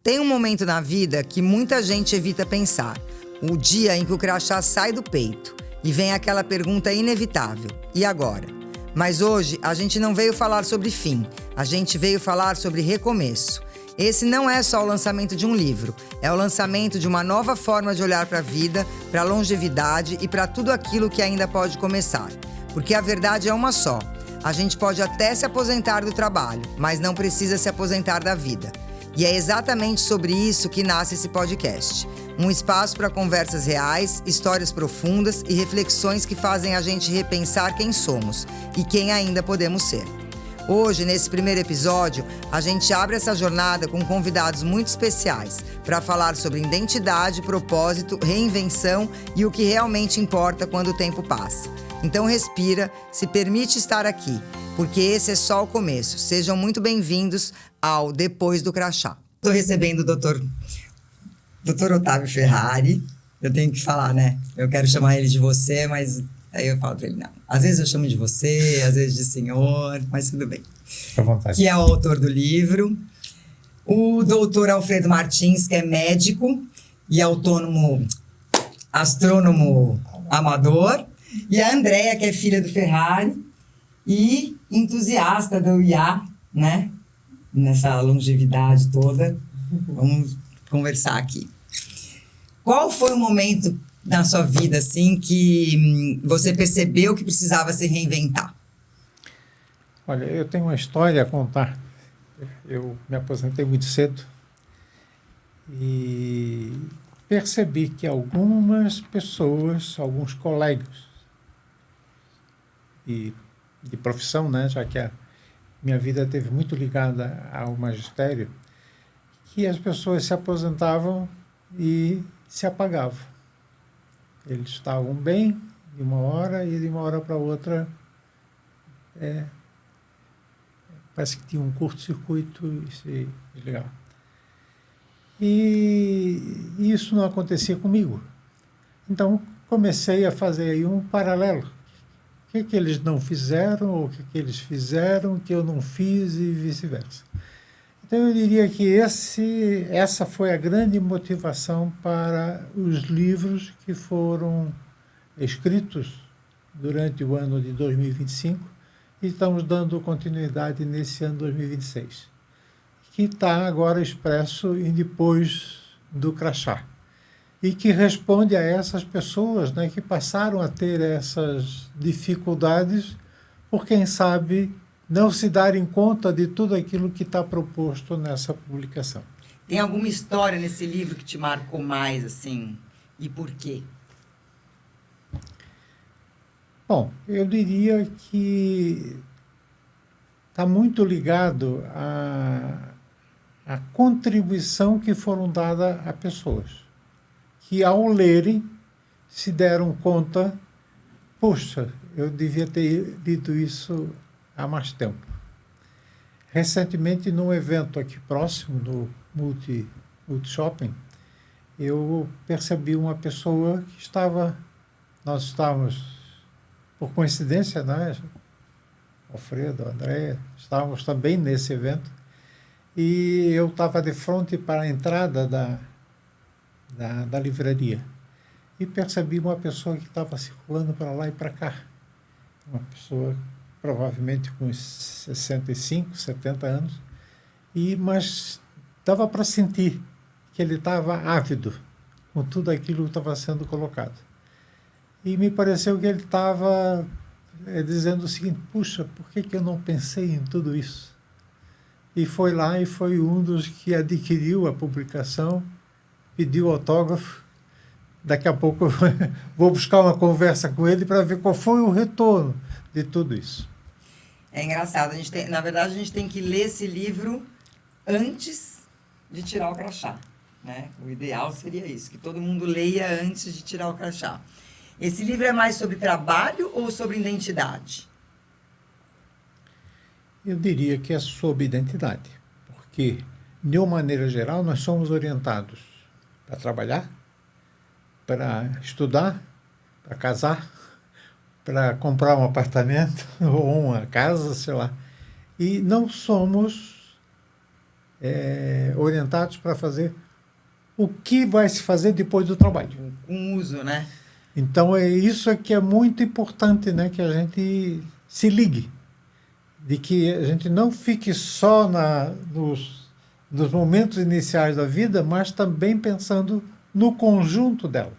Tem um momento na vida que muita gente evita pensar. O dia em que o crachá sai do peito e vem aquela pergunta inevitável: e agora? Mas hoje a gente não veio falar sobre fim, a gente veio falar sobre recomeço. Esse não é só o lançamento de um livro, é o lançamento de uma nova forma de olhar para a vida, para a longevidade e para tudo aquilo que ainda pode começar. Porque a verdade é uma só: a gente pode até se aposentar do trabalho, mas não precisa se aposentar da vida. E é exatamente sobre isso que nasce esse podcast. Um espaço para conversas reais, histórias profundas e reflexões que fazem a gente repensar quem somos e quem ainda podemos ser. Hoje, nesse primeiro episódio, a gente abre essa jornada com convidados muito especiais para falar sobre identidade, propósito, reinvenção e o que realmente importa quando o tempo passa. Então respira, se permite estar aqui, porque esse é só o começo. Sejam muito bem-vindos ao Depois do Crachá. Estou recebendo o Dr. Otávio Ferrari. Eu tenho que falar, né? Eu quero chamar ele de você, mas aí eu falo para ele, não. Às vezes eu chamo de você, às vezes de senhor, mas tudo bem. Fica à vontade. Que é o autor do livro. O doutor Alfredo Martins, que é médico e astrônomo amador. E a Andrea, que é filha do Ferrari e entusiasta do IA, né? Nessa longevidade toda. Vamos conversar aqui. Qual foi o momento na sua vida, assim, que você percebeu que precisava se reinventar? Olha, eu tenho uma história a contar. Eu me aposentei muito cedo e percebi que algumas pessoas, alguns colegas de profissão, né, já que a minha vida esteve muito ligada ao magistério, que as pessoas se aposentavam e se apagavam. Eles estavam bem de uma hora e de uma hora para outra parece que tinha um curto-circuito e se desligava. E isso não acontecia comigo. Então comecei a fazer aí um paralelo. O que eles não fizeram, ou o que eles fizeram que eu não fiz e vice-versa. Então eu diria que essa foi a grande motivação para os livros que foram escritos durante o ano de 2025 e estamos dando continuidade nesse ano 2026, que está agora expresso em Depois do Crachá, e que responde a essas pessoas, né, que passaram a ter essas dificuldades por, quem sabe, não se darem conta de tudo aquilo que está proposto nessa publicação. Tem alguma história nesse livro que te marcou mais, assim, e por quê? Bom, eu diria que está muito ligado à contribuição que foram dadas a pessoas, que ao lerem se deram conta, poxa, eu devia ter lido isso há mais tempo. Recentemente, num evento aqui próximo, no Multi Shopping, eu percebi uma pessoa que nós estávamos, por coincidência, né, Alfredo, Andréia, estávamos também nesse evento, e eu estava de frente para a entrada da livraria, e percebi uma pessoa que estava circulando para lá e para cá, uma pessoa provavelmente com uns 65, 70 anos, mas dava para sentir que ele estava ávido com tudo aquilo que estava sendo colocado. E me pareceu que ele estava dizendo o seguinte: puxa, por que eu não pensei em tudo isso? E foi lá e foi um dos que adquiriu a publicação, pediu autógrafo. Daqui a pouco eu vou buscar uma conversa com ele para ver qual foi o retorno de tudo isso. É engraçado, na verdade a gente tem que ler esse livro antes de tirar o crachá, né? O ideal seria isso, que todo mundo leia antes de tirar o crachá. Esse livro é mais sobre trabalho ou sobre identidade? Eu diria que é sobre identidade, porque, de uma maneira geral, nós somos orientados para trabalhar, para estudar, para casar, para comprar um apartamento ou uma casa, sei lá. E não somos orientados para fazer o que vai se fazer depois do trabalho. Com uso, né? Então, isso que é muito importante, né? Que a gente se ligue. De que a gente não fique só nos momentos iniciais da vida, mas também pensando no conjunto dela.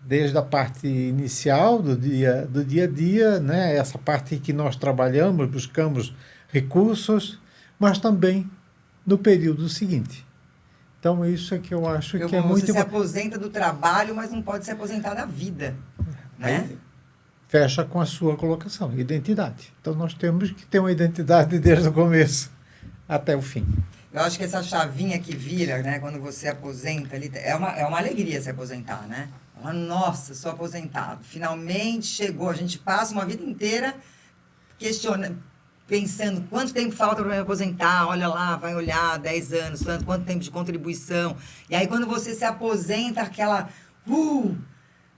Desde a parte inicial do dia a dia, né? Essa parte que nós trabalhamos, buscamos recursos, mas também no período seguinte. Então, isso é que eu acho que é muito... Você se aposenta do trabalho, mas não pode se aposentar da vida, né? Aí, fecha com a sua colocação, identidade. Então, nós temos que ter uma identidade desde o começo até o fim. Eu acho que essa chavinha que vira, né, quando você aposenta, ali, é uma alegria se aposentar, né? Nossa, sou aposentado. Finalmente chegou. A gente passa uma vida inteira pensando quanto tempo falta para me aposentar. Olha lá, vai olhar 10 anos, quanto tempo de contribuição. E aí, quando você se aposenta, aquela...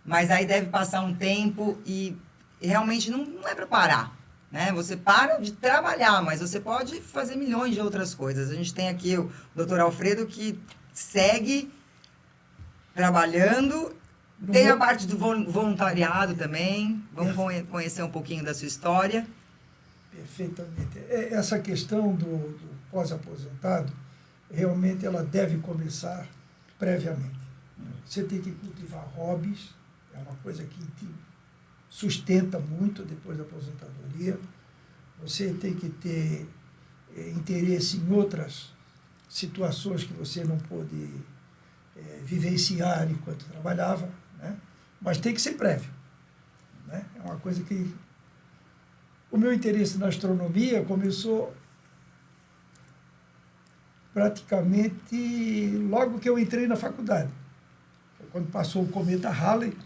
Mas aí deve passar um tempo e realmente não é para parar, né? Você para de trabalhar, mas você pode fazer milhões de outras coisas. A gente tem aqui o Dr. Alfredo que segue trabalhando. Tem a parte do voluntariado também. Vamos conhecer um pouquinho da sua história. Perfeitamente. Essa questão do pós-aposentado, realmente ela deve começar previamente. Você tem que cultivar hobbies, é uma coisa que te sustenta muito depois da aposentadoria. Você tem que ter interesse em outras situações que você não pôde vivenciar enquanto trabalhava, né? Mas tem que ser prévio, né? É uma coisa que... O meu interesse na astronomia começou praticamente logo que eu entrei na faculdade. Foi quando passou o cometa Halley,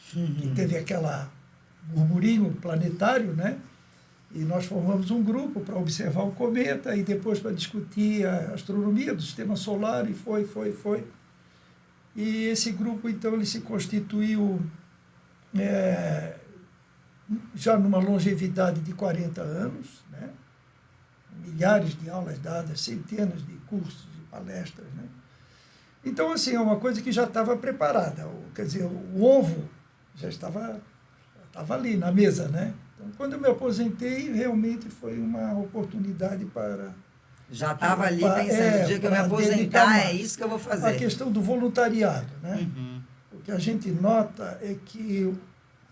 que teve aquela burburinho planetário, né? E nós formamos um grupo para observar o cometa e depois para discutir a astronomia do sistema solar, e foi. E esse grupo, então, ele se constituiu já numa longevidade de 40 anos, né? Milhares de aulas dadas, centenas de cursos e palestras, né? Então, assim, é uma coisa que já estava preparada. Quer dizer, o ovo já estava ali na mesa, né? Então, quando eu me aposentei, realmente foi uma oportunidade para... Já estava ali pensando, no dia que eu me aposentar, é isso que eu vou fazer. A questão do voluntariado, né? O que a gente nota é que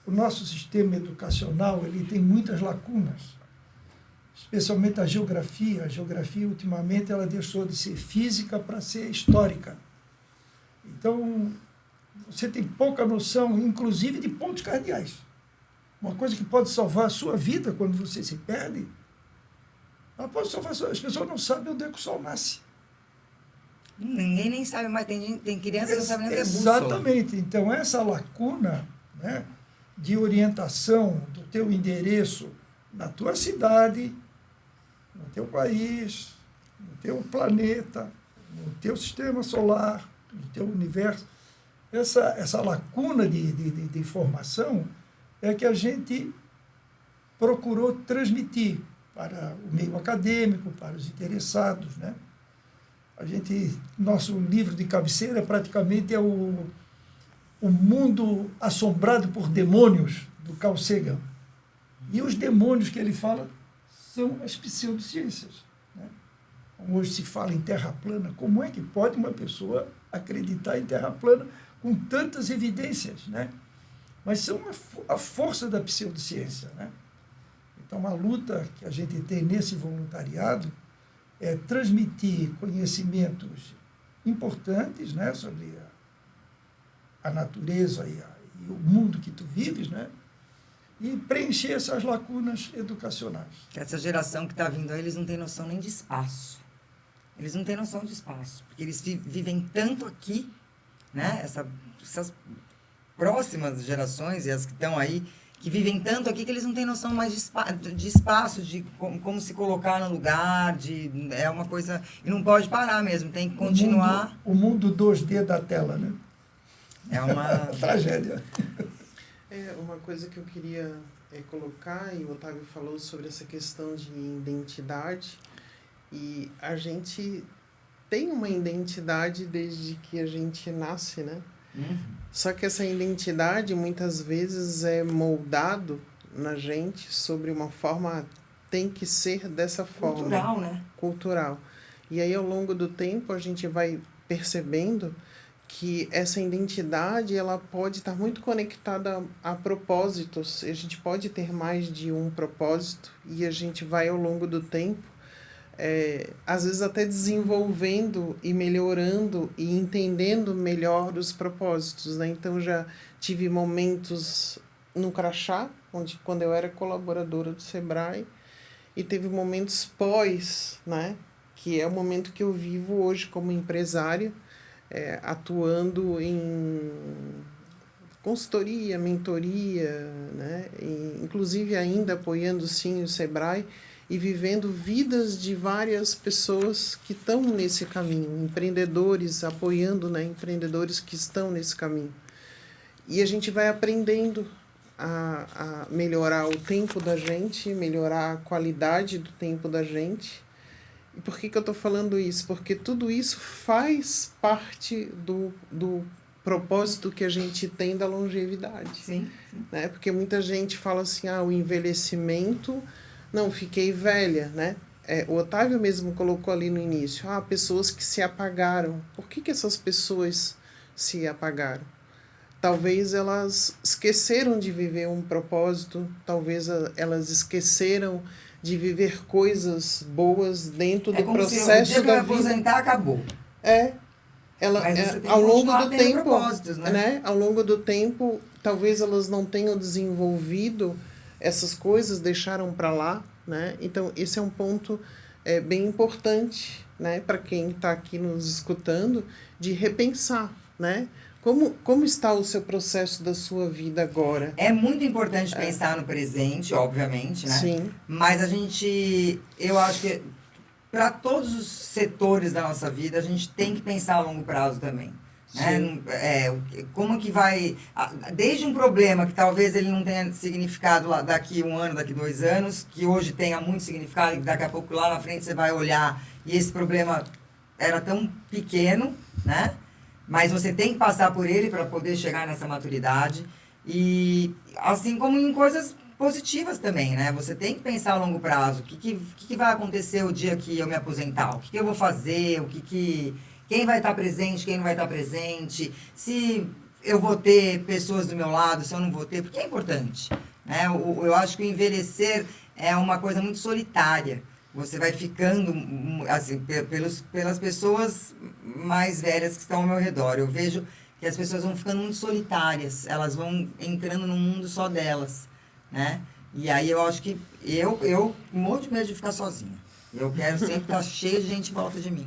o nosso sistema educacional ele tem muitas lacunas, especialmente a geografia. A geografia, ultimamente, ela deixou de ser física para ser histórica. Então, você tem pouca noção, inclusive, de pontos cardeais. Uma coisa que pode salvar a sua vida quando você se perde, ela pode salvar a sua... As pessoas não sabem onde é que o sol nasce. Ninguém nem sabe, mas tem criança que não sabe nem onde é bússola. Exatamente. Então, essa lacuna, né, de orientação do teu endereço na tua cidade, no teu país, no teu planeta, no teu sistema solar, no teu universo, essa lacuna de informação é que a gente procurou transmitir para o meio acadêmico, para os interessados, né? Nosso livro de cabeceira praticamente é o Mundo Assombrado por Demônios, do Carl Sagan. E os demônios que ele fala são as pseudociências, né? Hoje se fala em terra plana. Como é que pode uma pessoa acreditar em terra plana com tantas evidências, né? Mas são a força da pseudociência, né? Então, a luta que a gente tem nesse voluntariado é transmitir conhecimentos importantes, né, sobre a natureza e o mundo que tu vives, né, e preencher essas lacunas educacionais. Essa geração que está vindo aí, eles não têm noção nem de espaço. Eles não têm noção de espaço, porque eles vivem tanto aqui, né, essas próximas gerações e as que estão aí, que vivem tanto aqui que eles não têm noção mais de espaço, de como se colocar no lugar, é uma coisa... E não pode parar mesmo, tem que continuar... O mundo 2D da tela, né? É uma... tragédia. Uma coisa que eu queria colocar, e o Otávio falou sobre essa questão de identidade, E a gente tem uma identidade desde que a gente nasce, né? Só que essa identidade muitas vezes é moldado na gente sobre uma forma, tem que ser dessa forma. Cultural, né? Cultural. E aí ao longo do tempo a gente vai percebendo que essa identidade ela pode estar muito conectada a propósitos. A gente pode ter mais de um propósito e a gente vai ao longo do tempo às vezes até desenvolvendo e melhorando e entendendo melhor os propósitos, né? Então já tive momentos no Crachá, quando eu era colaboradora do Sebrae, e teve momentos pós, né? Que é o momento que eu vivo hoje como empresária, atuando em consultoria, mentoria, né? E, inclusive ainda apoiando sim o Sebrae, e vivendo vidas de várias pessoas que estão nesse caminho, empreendedores, apoiando, né, empreendedores que estão nesse caminho. E a gente vai aprendendo a melhorar o tempo da gente, melhorar a qualidade do tempo da gente. E por que eu estou falando isso? Porque tudo isso faz parte do propósito que a gente tem da longevidade. Sim. Né? Porque muita gente fala assim, o envelhecimento... Não, fiquei velha, né? O Otávio mesmo colocou ali no início, pessoas que se apagaram. Por que essas pessoas se apagaram? Talvez elas esqueceram de viver um propósito, talvez elas esqueceram de viver coisas boas dentro do processo da vida. O dia que eu aposentar, acabou. Ao longo do tempo, né? Ao longo do tempo, talvez elas não tenham desenvolvido essas coisas, deixaram para lá, né? Então, esse é um ponto bem importante, né? Para quem está aqui nos escutando, de repensar, né? Como está o seu processo da sua vida agora? É muito importante pensar no presente, obviamente, né? Sim. Mas eu acho que para todos os setores da nossa vida, a gente tem que pensar a longo prazo também. Né? Como que vai... Desde um problema que talvez ele não tenha significado lá daqui 1 ano, daqui 2 anos, que hoje tenha muito significado, e daqui a pouco lá na frente você vai olhar e esse problema era tão pequeno, né? Mas você tem que passar por ele para poder chegar nessa maturidade. E assim como em coisas positivas também, né? Você tem que pensar a longo prazo. O que vai acontecer o dia que eu me aposentar? O que eu vou fazer? Quem vai estar presente, quem não vai estar presente, se eu vou ter pessoas do meu lado, se eu não vou ter, porque é importante. Né? Eu acho que o envelhecer é uma coisa muito solitária. Você vai ficando, assim, pelas pessoas mais velhas que estão ao meu redor. Eu vejo que as pessoas vão ficando muito solitárias, elas vão entrando num mundo só delas. Né? E aí eu acho que eu morro de medo de ficar sozinha. Eu quero sempre estar cheio de gente em volta de mim.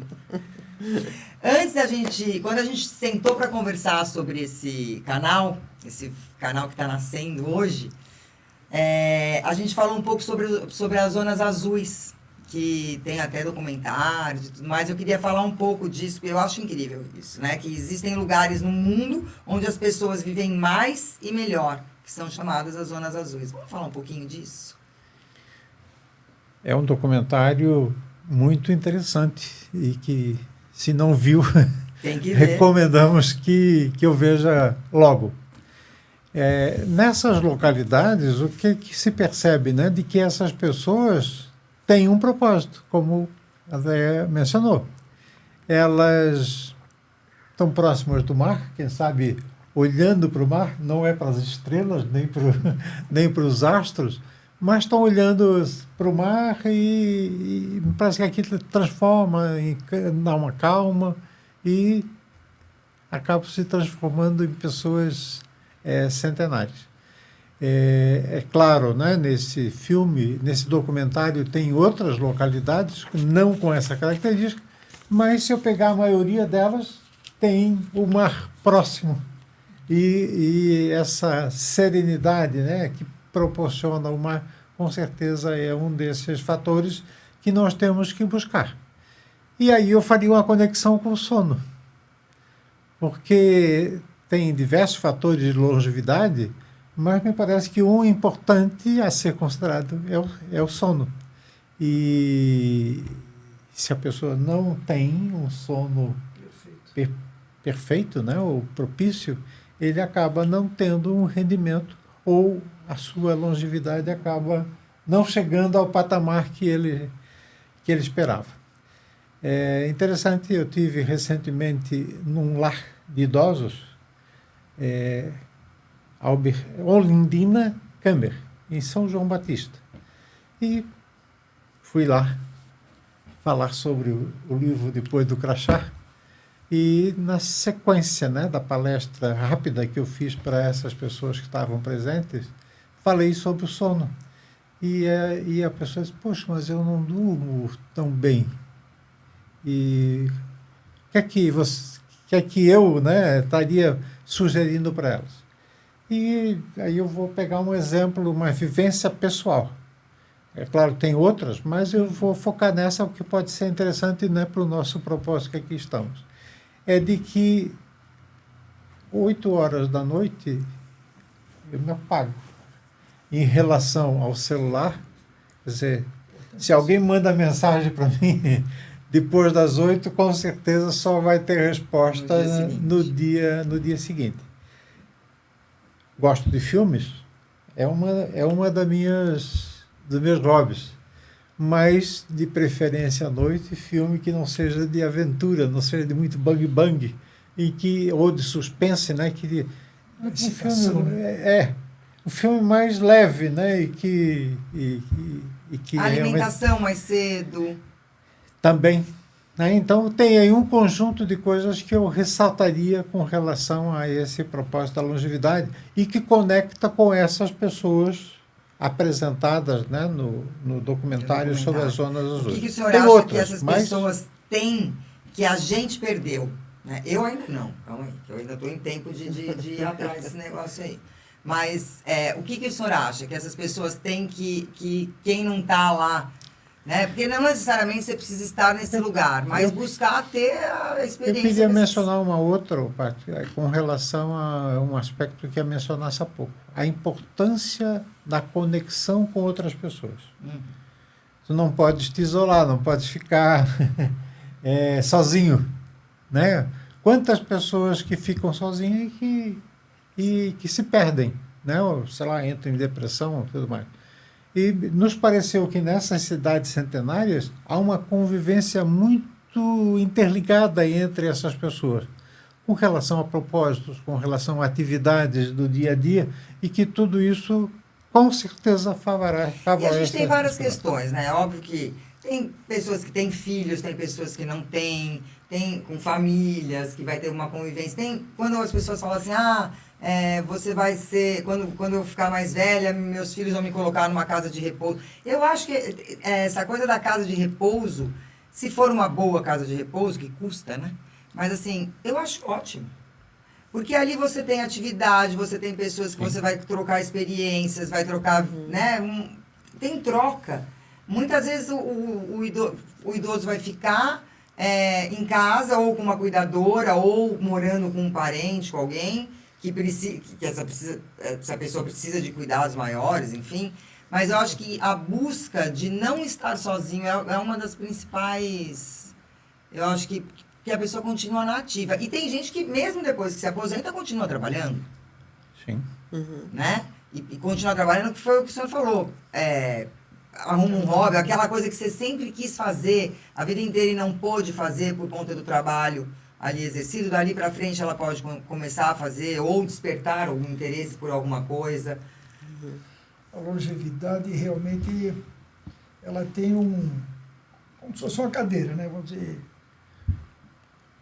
Quando a gente sentou para conversar sobre esse canal que está nascendo hoje, a gente falou um pouco sobre as zonas azuis, que tem até documentários e tudo mais. Eu queria falar um pouco disso, porque eu acho incrível isso, né? Que existem lugares no mundo onde as pessoas vivem mais e melhor, que são chamadas as zonas azuis. Vamos falar um pouquinho disso? É um documentário muito interessante e que, se não viu, recomendamos que eu veja logo. Nessas localidades, o que se percebe, né, de que essas pessoas têm um propósito, como a Andréa mencionou. Elas estão próximas do mar, quem sabe olhando para o mar, não é para as estrelas, nem para os astros, mas estão olhando para o mar e parece que aquilo transforma, dá uma calma e acabam se transformando em pessoas centenárias. É claro, né, nesse filme, nesse documentário, tem outras localidades, não com essa característica, mas se eu pegar a maioria delas, tem o mar próximo. E essa serenidade, né, que proporciona o mar, com certeza é um desses fatores que nós temos que buscar. E aí eu faria uma conexão com o sono, porque tem diversos fatores de longevidade, mas me parece que um importante a ser considerado é o sono. E Se a pessoa não tem um sono Perfeito. perfeito, né, ou propício, ele acaba não tendo um rendimento ou a sua longevidade acaba não chegando ao patamar que ele esperava. É interessante, eu tive recentemente num lar de idosos, Olindina Câmara, em São João Batista. E fui lá falar sobre o livro Depois do Crachá. E na sequência, né, da palestra rápida que eu fiz para essas pessoas que estavam presentes, falei sobre o sono. E a pessoa disse, poxa, mas eu não durmo tão bem. E o que é que eu, né, estaria sugerindo para elas? E aí eu vou pegar um exemplo, uma vivência pessoal. É claro, tem outras, mas eu vou focar nessa, que pode ser interessante, né, para o nosso propósito que aqui estamos. É de que 8 horas da noite eu me apago. Em relação ao celular, quer dizer, se alguém manda mensagem para mim depois das 8, com certeza só vai ter resposta no dia seguinte. Gosto de filmes, é uma dos meus hobbies, mas de preferência à noite, filme que não seja de aventura, não seja de muito bang-bang, ou de suspense, né? Um filme mais leve, né? E que A alimentação mais cedo. Também. Né? Então, tem aí um conjunto de coisas que eu ressaltaria com relação a esse propósito da longevidade e que conecta com essas pessoas apresentadas, né, no documentário sobre as zonas azuis. O que o senhor tem acha outras, que essas pessoas têm que a gente perdeu? Né? Eu ainda não, calma aí, que eu ainda estou em tempo de ir atrás desse negócio aí. Mas o que o senhor acha que essas pessoas têm que quem não está lá, né? Porque não necessariamente você precisa estar nesse lugar, mas buscar ter a experiência. Eu queria mencionar uma outra parte com relação a um aspecto que ia mencionar há pouco. A importância da conexão com outras pessoas. Tu não podes te isolar, não podes ficar sozinho, né? Quantas pessoas que ficam sozinhas e que se perdem, né? Ou, sei lá, entram em depressão e tudo mais. E nos pareceu que nessas cidades centenárias há uma convivência muito interligada entre essas pessoas, com relação a propósitos, com relação a atividades do dia a dia, e que tudo isso, com certeza, favorece. E a gente tem várias questões, né? É óbvio que tem pessoas que têm filhos, tem pessoas que não têm, tem com famílias, que vai ter uma convivência. Tem, quando as pessoas falam assim, você vai ser, quando eu ficar mais velha, meus filhos vão me colocar numa casa de repouso. Eu acho que essa coisa da casa de repouso, se for uma boa casa de repouso, que custa, né? Mas assim, eu acho ótimo. Porque ali você tem atividade, você tem pessoas que você vai trocar experiências, vai trocar, né? Tem troca. Muitas vezes o idoso vai ficar em casa, ou com uma cuidadora, ou morando com um parente, com alguém, que essa pessoa precisa de cuidados maiores, enfim. Mas eu acho que a busca de não estar sozinho é uma das principais... Eu acho que a pessoa continua na ativa. E tem gente que, mesmo depois que se aposenta, continua trabalhando. Sim. Né? E continua trabalhando, que foi o que o senhor falou. Arruma um hobby, aquela coisa que você sempre quis fazer a vida inteira e não pôde fazer por conta do trabalho ali exercido, dali para frente ela pode começar a fazer ou despertar algum interesse por alguma coisa. A longevidade realmente ela tem como se fosse uma cadeira, né? Vamos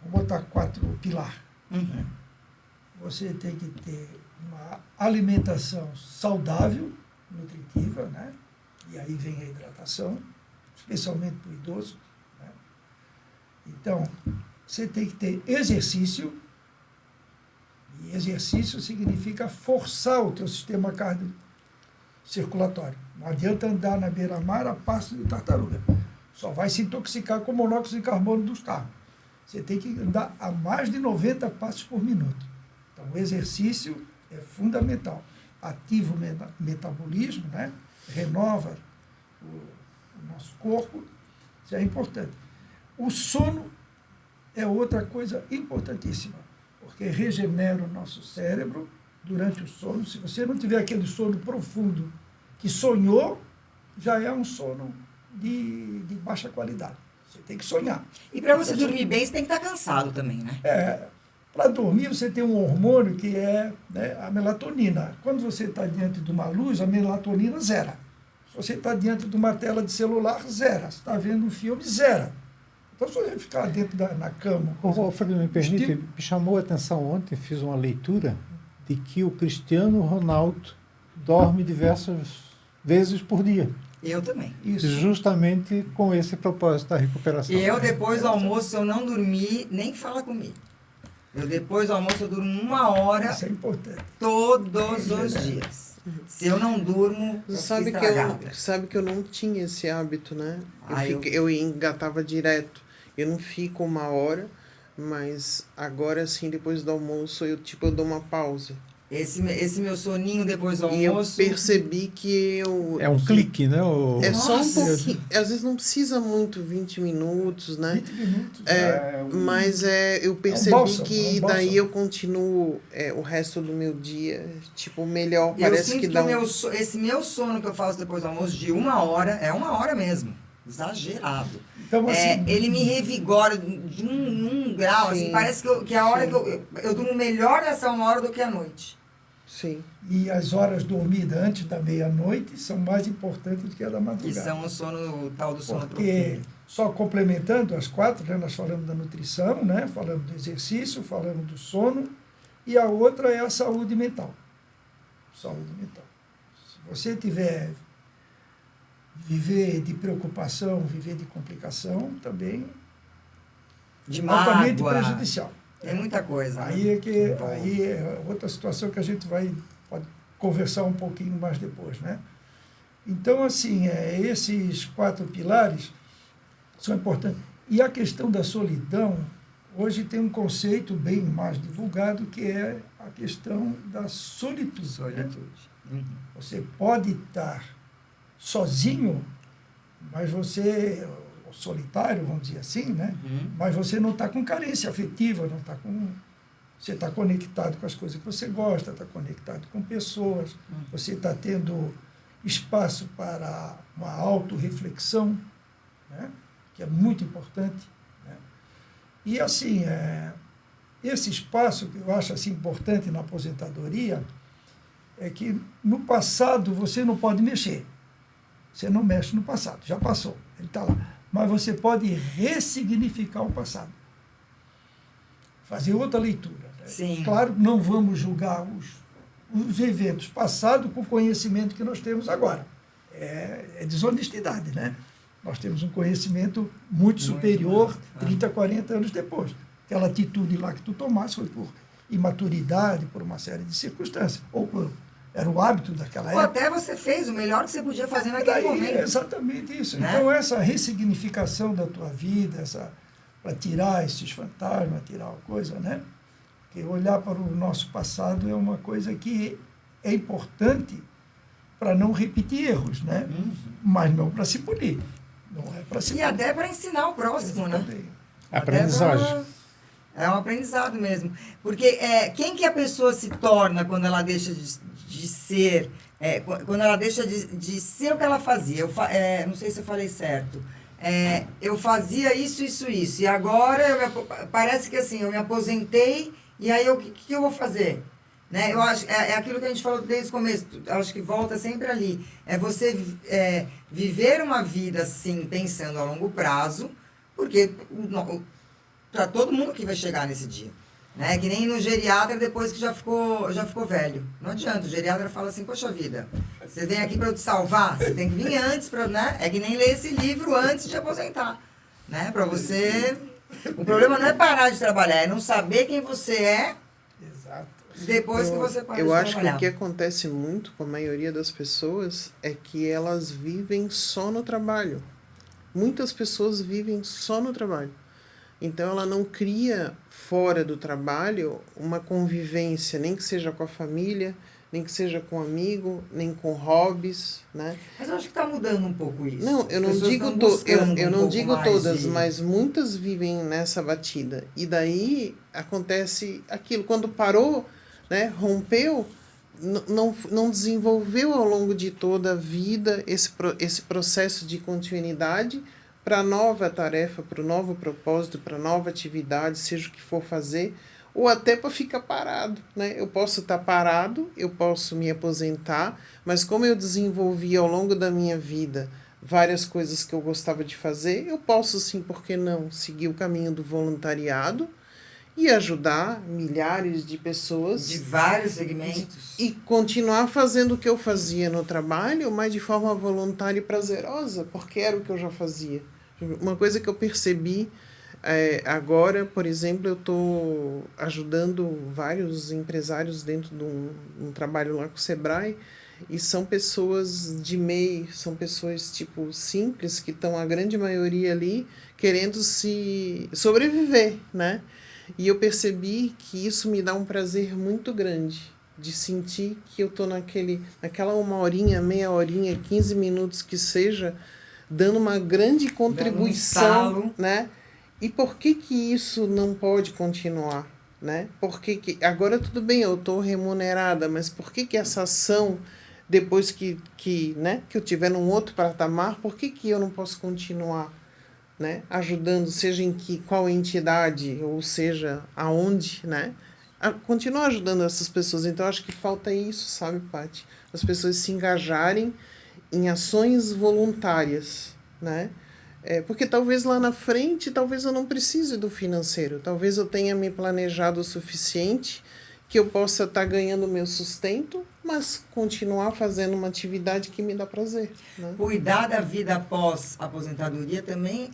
botar 4 pilares. Né? Você tem que ter uma alimentação saudável, nutritiva, né? E aí vem a hidratação, especialmente para o idoso. Né? Então, você tem que ter exercício, e exercício significa forçar o teu sistema cardiocirculatório. Não adianta andar na beira-mar a passo de tartaruga. Só vai se intoxicar com monóxido de carbono dos carros. Você tem que andar a mais de 90 passos por minuto. Então, o exercício é fundamental. Ativa o metabolismo, né? Renova o nosso corpo, isso é importante. O sono é outra coisa importantíssima, porque regenera o nosso cérebro durante o sono. Se você não tiver aquele sono profundo que sonhou, já é um sono de baixa qualidade. Você tem que sonhar. E para você dormir bem, você tem que estar cansado também, né? Para dormir, você tem um hormônio que é, né, a melatonina. Quando você está diante de uma luz, a melatonina zera. Se você está diante de uma tela de celular, zera. Se está vendo um filme, zera. Então, se você ficar dentro na cama... Alfredo, me permite, me chamou a atenção ontem, fiz uma leitura de que o Cristiano Ronaldo dorme diversas vezes por dia. Eu também. Isso. Justamente com esse propósito da recuperação. E eu, depois do almoço, se eu não dormir, nem fala comigo. Eu, depois do almoço, eu durmo 1 hora Isso é importante. todos os dias. Se eu não durmo, eu fico estragada. Sabe que eu não tinha esse hábito, né? Eu engatava direto. Eu não fico 1 hora, mas agora, assim, depois do almoço, eu dou uma pausa. Esse meu soninho depois do E eu almoço... percebi que eu... É um clique, né? É só um Nossa! pouquinho. Às vezes não precisa muito, 20 minutos, né? 20 minutos. Mas eu percebi bálsamo, que um bálsamo. daí eu continuo o resto do meu dia, melhor. Eu Parece sinto que que dá esse meu sono que eu faço depois do almoço de 1 hora, é 1 hora mesmo. Exagerado. Então, assim, Ele me revigora de um grau, Sim, assim, parece que a hora sim. que eu durmo melhor nessa 1 hora do que à noite. Sim. E as horas dormidas antes da meia-noite são mais importantes do que a da Que madrugada. são o tal do sono Porque, profundo. só complementando as 4, né, nós falamos da nutrição, né, falamos do exercício, falamos do sono, e a outra é a saúde mental. Saúde mental. Se você tiver viver de preocupação, viver de complicação, também De altamente mágoa. prejudicial. Tem muita coisa. Aí né? é que aí é outra situação que a gente pode conversar um pouquinho mais depois, né? Então, assim, esses 4 pilares são importantes. E a questão da solidão, hoje tem um conceito bem mais divulgado, que é a questão da solitude. Né? Uhum. Você pode estar sozinho, mas você, solitário, vamos dizer assim, né? Uhum. Mas você não está com carência afetiva, não está com... Você está conectado com as coisas que você gosta, está conectado com pessoas, você está tendo espaço para uma autorreflexão, né? Que é muito importante. Né? E, assim, esse espaço que eu acho assim, importante na aposentadoria é que no passado você não pode mexer. Você não mexe no passado, já passou, ele está lá. Mas você pode ressignificar o passado. Fazer outra leitura. Né? Sim. Claro, não vamos julgar os eventos passados com o conhecimento que nós temos agora. É desonestidade, né? Nós temos um conhecimento muito superior 30, 40 anos depois. Aquela atitude lá que tu tomaste foi por imaturidade, por uma série de circunstâncias, ou era o hábito daquela Ou época. até você fez o melhor que você podia fazer naquele Daí, momento. é exatamente isso. Né? Então, essa ressignificação da tua vida, para tirar esses fantasmas, tirar a coisa, né? Porque olhar para o nosso passado é uma coisa que é importante para não repetir erros, né? Mas não para se punir. Não é para se E até para ensinar o próximo, né? Exatamente. Aprendizagem. É um aprendizado mesmo. Porque quem que a pessoa se torna quando ela deixa de ser... quando ela deixa de ser o que ela fazia. Não sei se eu falei certo. Eu fazia isso. E agora parece que assim, eu me aposentei e aí o que eu vou fazer? Né? Eu acho, é aquilo que a gente falou desde o começo, acho que volta sempre ali. É você viver uma vida assim, pensando a longo prazo, porque para todo mundo que vai chegar nesse dia. Né? Que nem no geriatra depois que já ficou velho. Não adianta, o geriatra fala assim, poxa vida, você vem aqui para eu te salvar, você tem que vir antes, né? É que nem ler esse livro antes de aposentar. Né? Para você... O problema não é parar de trabalhar, é não saber quem você é depois que você para de Eu acho trabalhar. que o que acontece muito com a maioria das pessoas é que elas vivem só no trabalho. Muitas pessoas vivem só no trabalho. Então, ela não cria fora do trabalho uma convivência, nem que seja com a família, nem que seja com amigo, nem com hobbies, né? Mas eu acho que está mudando um pouco isso. Não, eu não digo, eu não digo todas, mas muitas vivem nessa batida. E daí acontece aquilo, quando parou, né, rompeu, não desenvolveu ao longo de toda a vida esse processo de continuidade para a nova tarefa, para o novo propósito, para a nova atividade, seja o que for fazer, ou até para ficar parado, né? Eu posso estar parado, eu posso me aposentar, mas como eu desenvolvi ao longo da minha vida várias coisas que eu gostava de fazer, eu posso sim, por que não, seguir o caminho do voluntariado e ajudar milhares de pessoas. De vários segmentos. E continuar fazendo o que eu fazia no trabalho, mas de forma voluntária e prazerosa, porque era o que eu já fazia. Uma coisa que eu percebi agora, por exemplo, eu estou ajudando vários empresários dentro de um trabalho lá com o Sebrae, e são pessoas de MEI, são pessoas tipo simples, que estão a grande maioria ali querendo se sobreviver, né? E eu percebi que isso me dá um prazer muito grande, de sentir que eu estou naquela 1 horinha, meia horinha, 15 minutos que seja, dando uma grande contribuição, né? E por que isso não pode continuar, né? Porque agora tudo bem, eu estou remunerada, mas por que essa ação, depois que eu tiver num outro patamar, por que eu não posso continuar, né, ajudando, seja em qual entidade, ou seja, aonde, né, continuar ajudando essas pessoas? Então, acho que falta isso, sabe, Paty? As pessoas se engajarem em ações voluntárias, né? Porque talvez lá na frente, talvez eu não precise do financeiro, talvez eu tenha me planejado o suficiente que eu possa estar ganhando o meu sustento, mas continuar fazendo uma atividade que me dá prazer, né? Cuidar da vida após a aposentadoria também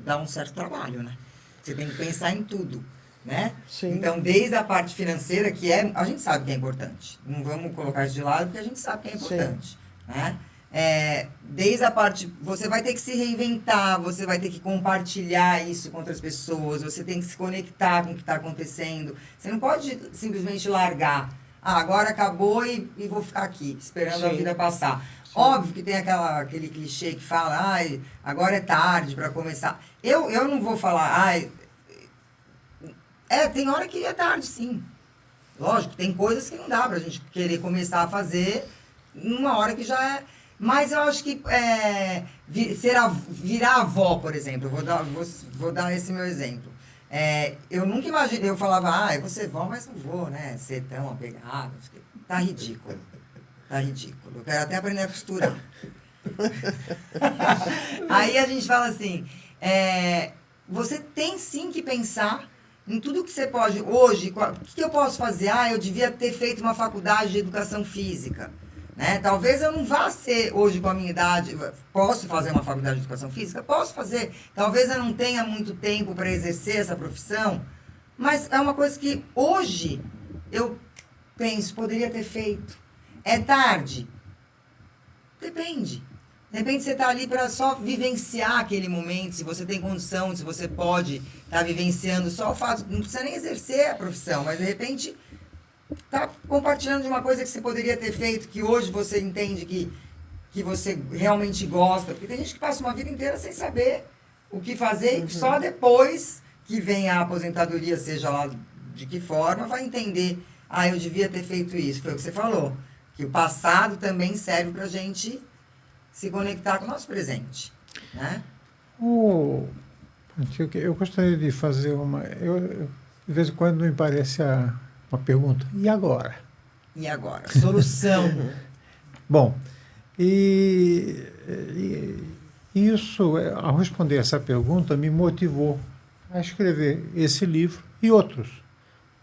dá um certo trabalho, né? Você tem que pensar em tudo, né? Sim. Então, desde a parte financeira, a gente sabe que é importante. Não vamos colocar isso de lado, porque a gente sabe que é importante, né? Desde a parte, você vai ter que se reinventar, você vai ter que compartilhar isso com outras pessoas, você tem que se conectar com o que está acontecendo. Você não pode simplesmente largar. Agora acabou e vou ficar aqui, esperando a vida passar. Sim. Óbvio que tem aquele clichê que fala, agora é tarde para começar. Eu não vou falar, tem hora que é tarde, sim. Lógico, tem coisas que não dá pra gente querer começar a fazer numa hora que já é. Mas eu acho que virar avó, por exemplo, vou dar esse meu exemplo. Eu nunca imaginei, eu falava, eu vou ser vó, mas não vou, né, ser tão apegado. Tá ridículo. Eu quero até aprender a costurar. Aí a gente fala assim, você tem sim que pensar em tudo que você pode. Hoje, o que eu posso fazer? Eu devia ter feito uma faculdade de educação física. Né? Talvez eu não vá ser, hoje com a minha idade, posso fazer uma faculdade de educação física? Posso fazer. Talvez eu não tenha muito tempo para exercer essa profissão, mas é uma coisa que hoje eu penso, poderia ter feito. É tarde? Depende. De repente você está ali para só vivenciar aquele momento, se você tem condição, se você pode estar vivenciando só o fato, não precisa nem exercer a profissão, mas de repente está compartilhando de uma coisa que você poderia ter feito, que hoje você entende que você realmente gosta. Porque tem gente que passa uma vida inteira sem saber o que fazer, e só depois que vem a aposentadoria, seja lá de que forma, vai entender, eu devia ter feito isso. Foi o que você falou, que o passado também serve para a gente se conectar com o nosso presente, né? Eu gostaria de fazer de vez em quando me parece uma pergunta, e agora? E agora? Solução. Bom, e isso, ao responder essa pergunta, me motivou a escrever esse livro e outros.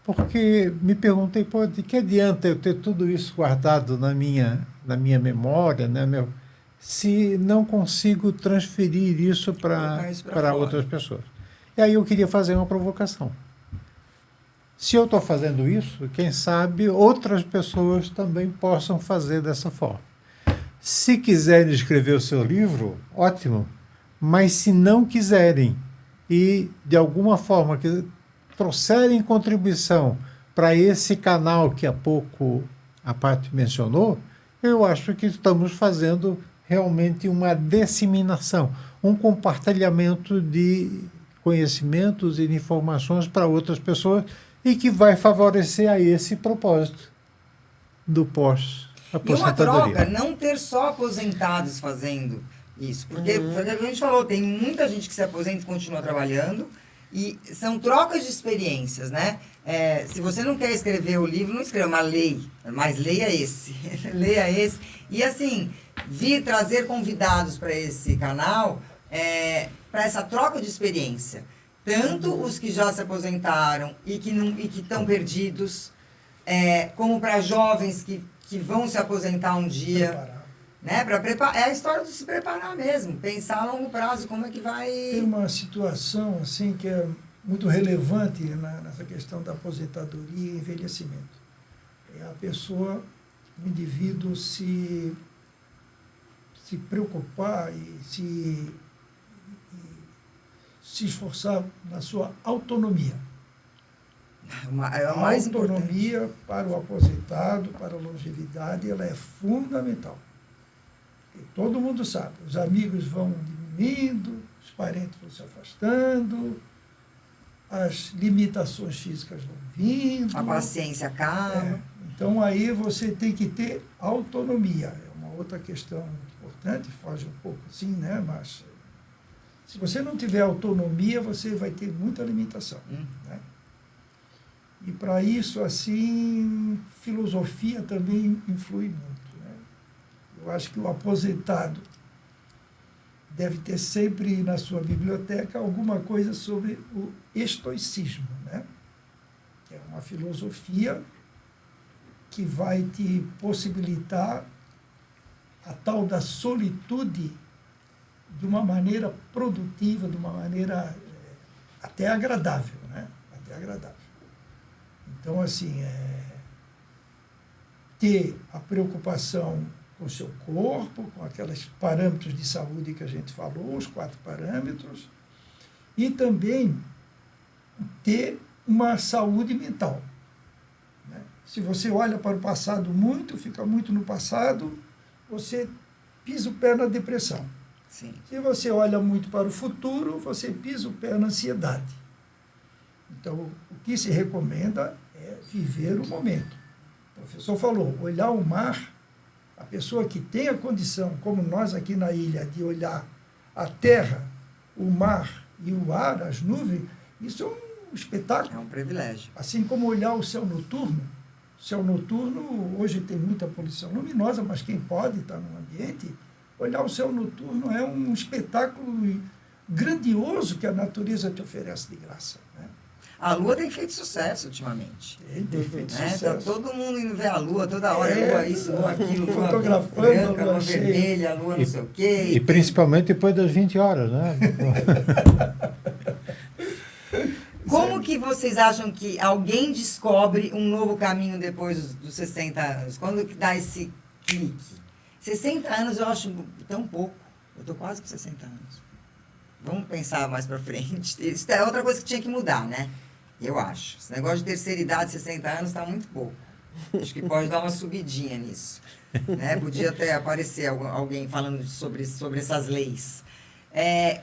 Porque me perguntei, de que adianta eu ter tudo isso guardado na minha memória, né, se não consigo transferir isso para outras pessoas? E aí eu queria fazer uma provocação. Se eu estou fazendo isso, quem sabe outras pessoas também possam fazer dessa forma. Se quiserem escrever o seu livro, ótimo. Mas se não quiserem e, de alguma forma, trouxerem contribuição para esse canal que há pouco a Paty mencionou, eu acho que estamos fazendo realmente uma disseminação, um compartilhamento de conhecimentos e de informações para outras pessoas e que vai favorecer a esse propósito do E uma pós-aposentadoria. troca, não ter só aposentados fazendo isso. Porque, foi o que a gente falou, tem muita gente que se aposenta e continua trabalhando. E são trocas de experiências, né? Se você não quer escrever o livro, não escreva, mas leia esse. Leia esse. E assim, trazer convidados para esse canal, para essa troca de experiência. Tanto os que já se aposentaram e que estão perdidos, como para jovens que vão se aposentar um dia. Preparar. Né? É a história de se preparar mesmo, pensar a longo prazo, como é que vai... Tem uma situação assim que é muito relevante nessa questão da aposentadoria e envelhecimento. É a pessoa, o indivíduo se preocupar e se esforçar na sua autonomia. É o mais a autonomia para o aposentado, para a longevidade, ela é fundamental. E todo mundo sabe, os amigos vão diminuindo, os parentes vão se afastando, as limitações físicas vão vindo. A paciência acaba. Então aí você tem que ter autonomia. É uma outra questão importante, foge um pouco assim, né? Mas se você não tiver autonomia, você vai ter muita limitação. Né? E para isso, assim, filosofia também influi muito. Eu acho que o aposentado deve ter sempre na sua biblioteca alguma coisa sobre o estoicismo, né? Que é uma filosofia que vai te possibilitar a tal da solitude de uma maneira produtiva, de uma maneira até agradável, né? Até agradável. Então, assim, ter a preocupação com o seu corpo, com aqueles parâmetros de saúde que a gente falou, os 4 parâmetros, e também ter uma saúde mental. Né? Se você olha para o passado muito, fica muito no passado, você pisa o pé na depressão. Sim. Se você olha muito para o futuro, você pisa o pé na ansiedade. Então, o que se recomenda é viver o momento. O professor falou, olhar o mar. A pessoa que tem a condição, como nós aqui na ilha, de olhar a terra, o mar e o ar, as nuvens, isso é um espetáculo. É um privilégio. Assim como olhar o céu noturno. O céu noturno, hoje tem muita poluição luminosa, mas quem pode estar no ambiente, olhar o céu noturno é um espetáculo grandioso que a natureza te oferece de graça. Né? A Lua tem feito sucesso ultimamente. Tem feito Né? sucesso. Tá todo mundo indo ver a Lua toda hora. Lua isso, Lua aquilo, Lua fotografando branca, a Lua lua cheia. vermelha, Lua não sei o quê. E principalmente depois das 20 horas, né? Como que vocês acham que alguém descobre um novo caminho depois dos 60 anos? Quando que dá esse clique? 60 anos eu acho tão pouco. Eu estou quase com 60 anos. Vamos pensar mais para frente. Isso é outra coisa que tinha que mudar, né? Eu acho. Esse negócio de terceira idade, 60 anos, está muito pouco. Acho que pode dar uma subidinha nisso. Né? Podia até aparecer alguém falando sobre essas leis.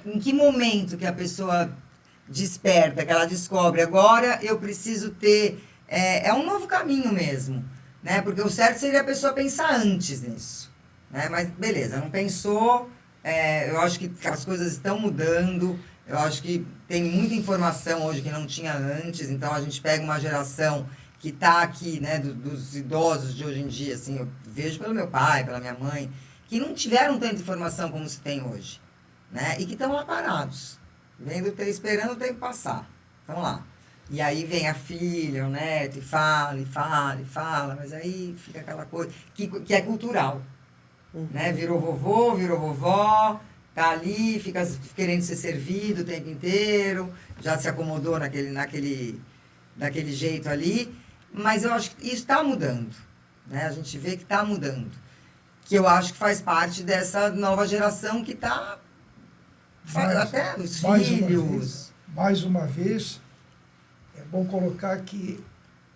Em que momento que a pessoa desperta, que ela descobre, agora eu preciso ter... É um novo caminho mesmo. Né? Porque o certo seria a pessoa pensar antes nisso. Né? Mas beleza, não pensou... eu acho que as coisas estão mudando, eu acho que tem muita informação hoje que não tinha antes, então a gente pega uma geração que está aqui, né, dos idosos de hoje em dia, assim, eu vejo pelo meu pai, pela minha mãe, que não tiveram tanta informação como se tem hoje, né, e que estão lá parados, esperando o tempo passar, estão lá. E aí vem a filha, o neto, e fala, mas aí fica aquela coisa que é cultural. Né? Virou vovô, virou vovó, tá ali, fica querendo ser servido o tempo inteiro, já se acomodou daquele jeito ali, mas eu acho que isso está mudando, né? A gente vê que está mudando, que eu acho que faz parte dessa nova geração que está, até os filhos. Mais uma vez, é bom colocar que,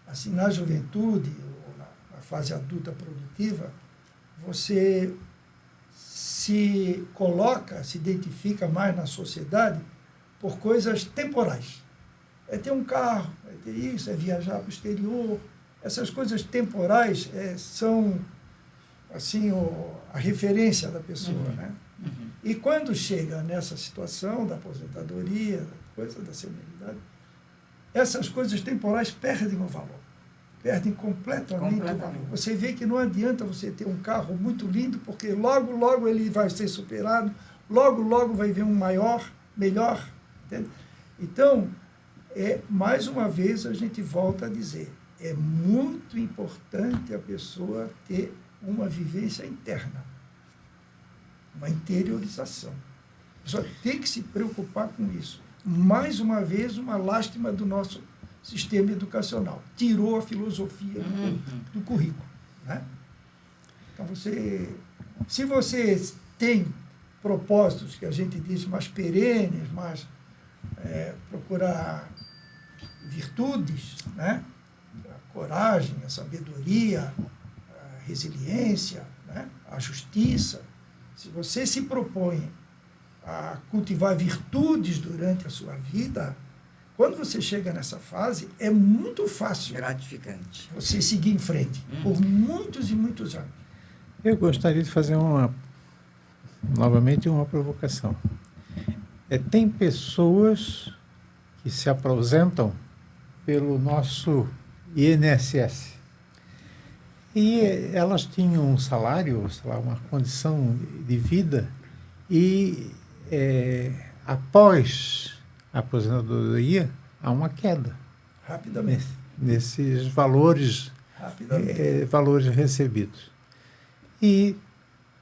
assim, na juventude, ou na a fase adulta produtiva, você se coloca, se identifica mais na sociedade por coisas temporais. É ter um carro, é ter isso, é viajar para o exterior. Essas coisas temporais são assim a referência da pessoa, né? E quando chega nessa situação da aposentadoria, da coisa da senilidade, essas coisas temporais perdem o valor. Perdem completamente o valor. Você vê que não adianta você ter um carro muito lindo, porque logo, logo ele vai ser superado, logo, logo vai vir um maior, melhor. Entende? Então, mais uma vez a gente volta a dizer, é muito importante a pessoa ter uma vivência interna, uma interiorização. A pessoa tem que se preocupar com isso. Mais uma vez, uma lástima do nosso sistema educacional. Tirou a filosofia do currículo. Né? Então, se você tem propósitos que a gente diz mais perenes, mais procurar virtudes, né? A coragem, a sabedoria, a resiliência, né? A justiça. Se você se propõe a cultivar virtudes durante a sua vida, quando você chega nessa fase, é muito fácil. Gratificante. Você seguir em frente por muitos e muitos anos. Eu gostaria de fazer novamente uma provocação. Tem pessoas que se aposentam pelo nosso INSS. E elas tinham um salário, sei lá, uma condição de vida, e após a aposentadoria há uma queda. Rapidamente. Nesses valores, valores recebidos. E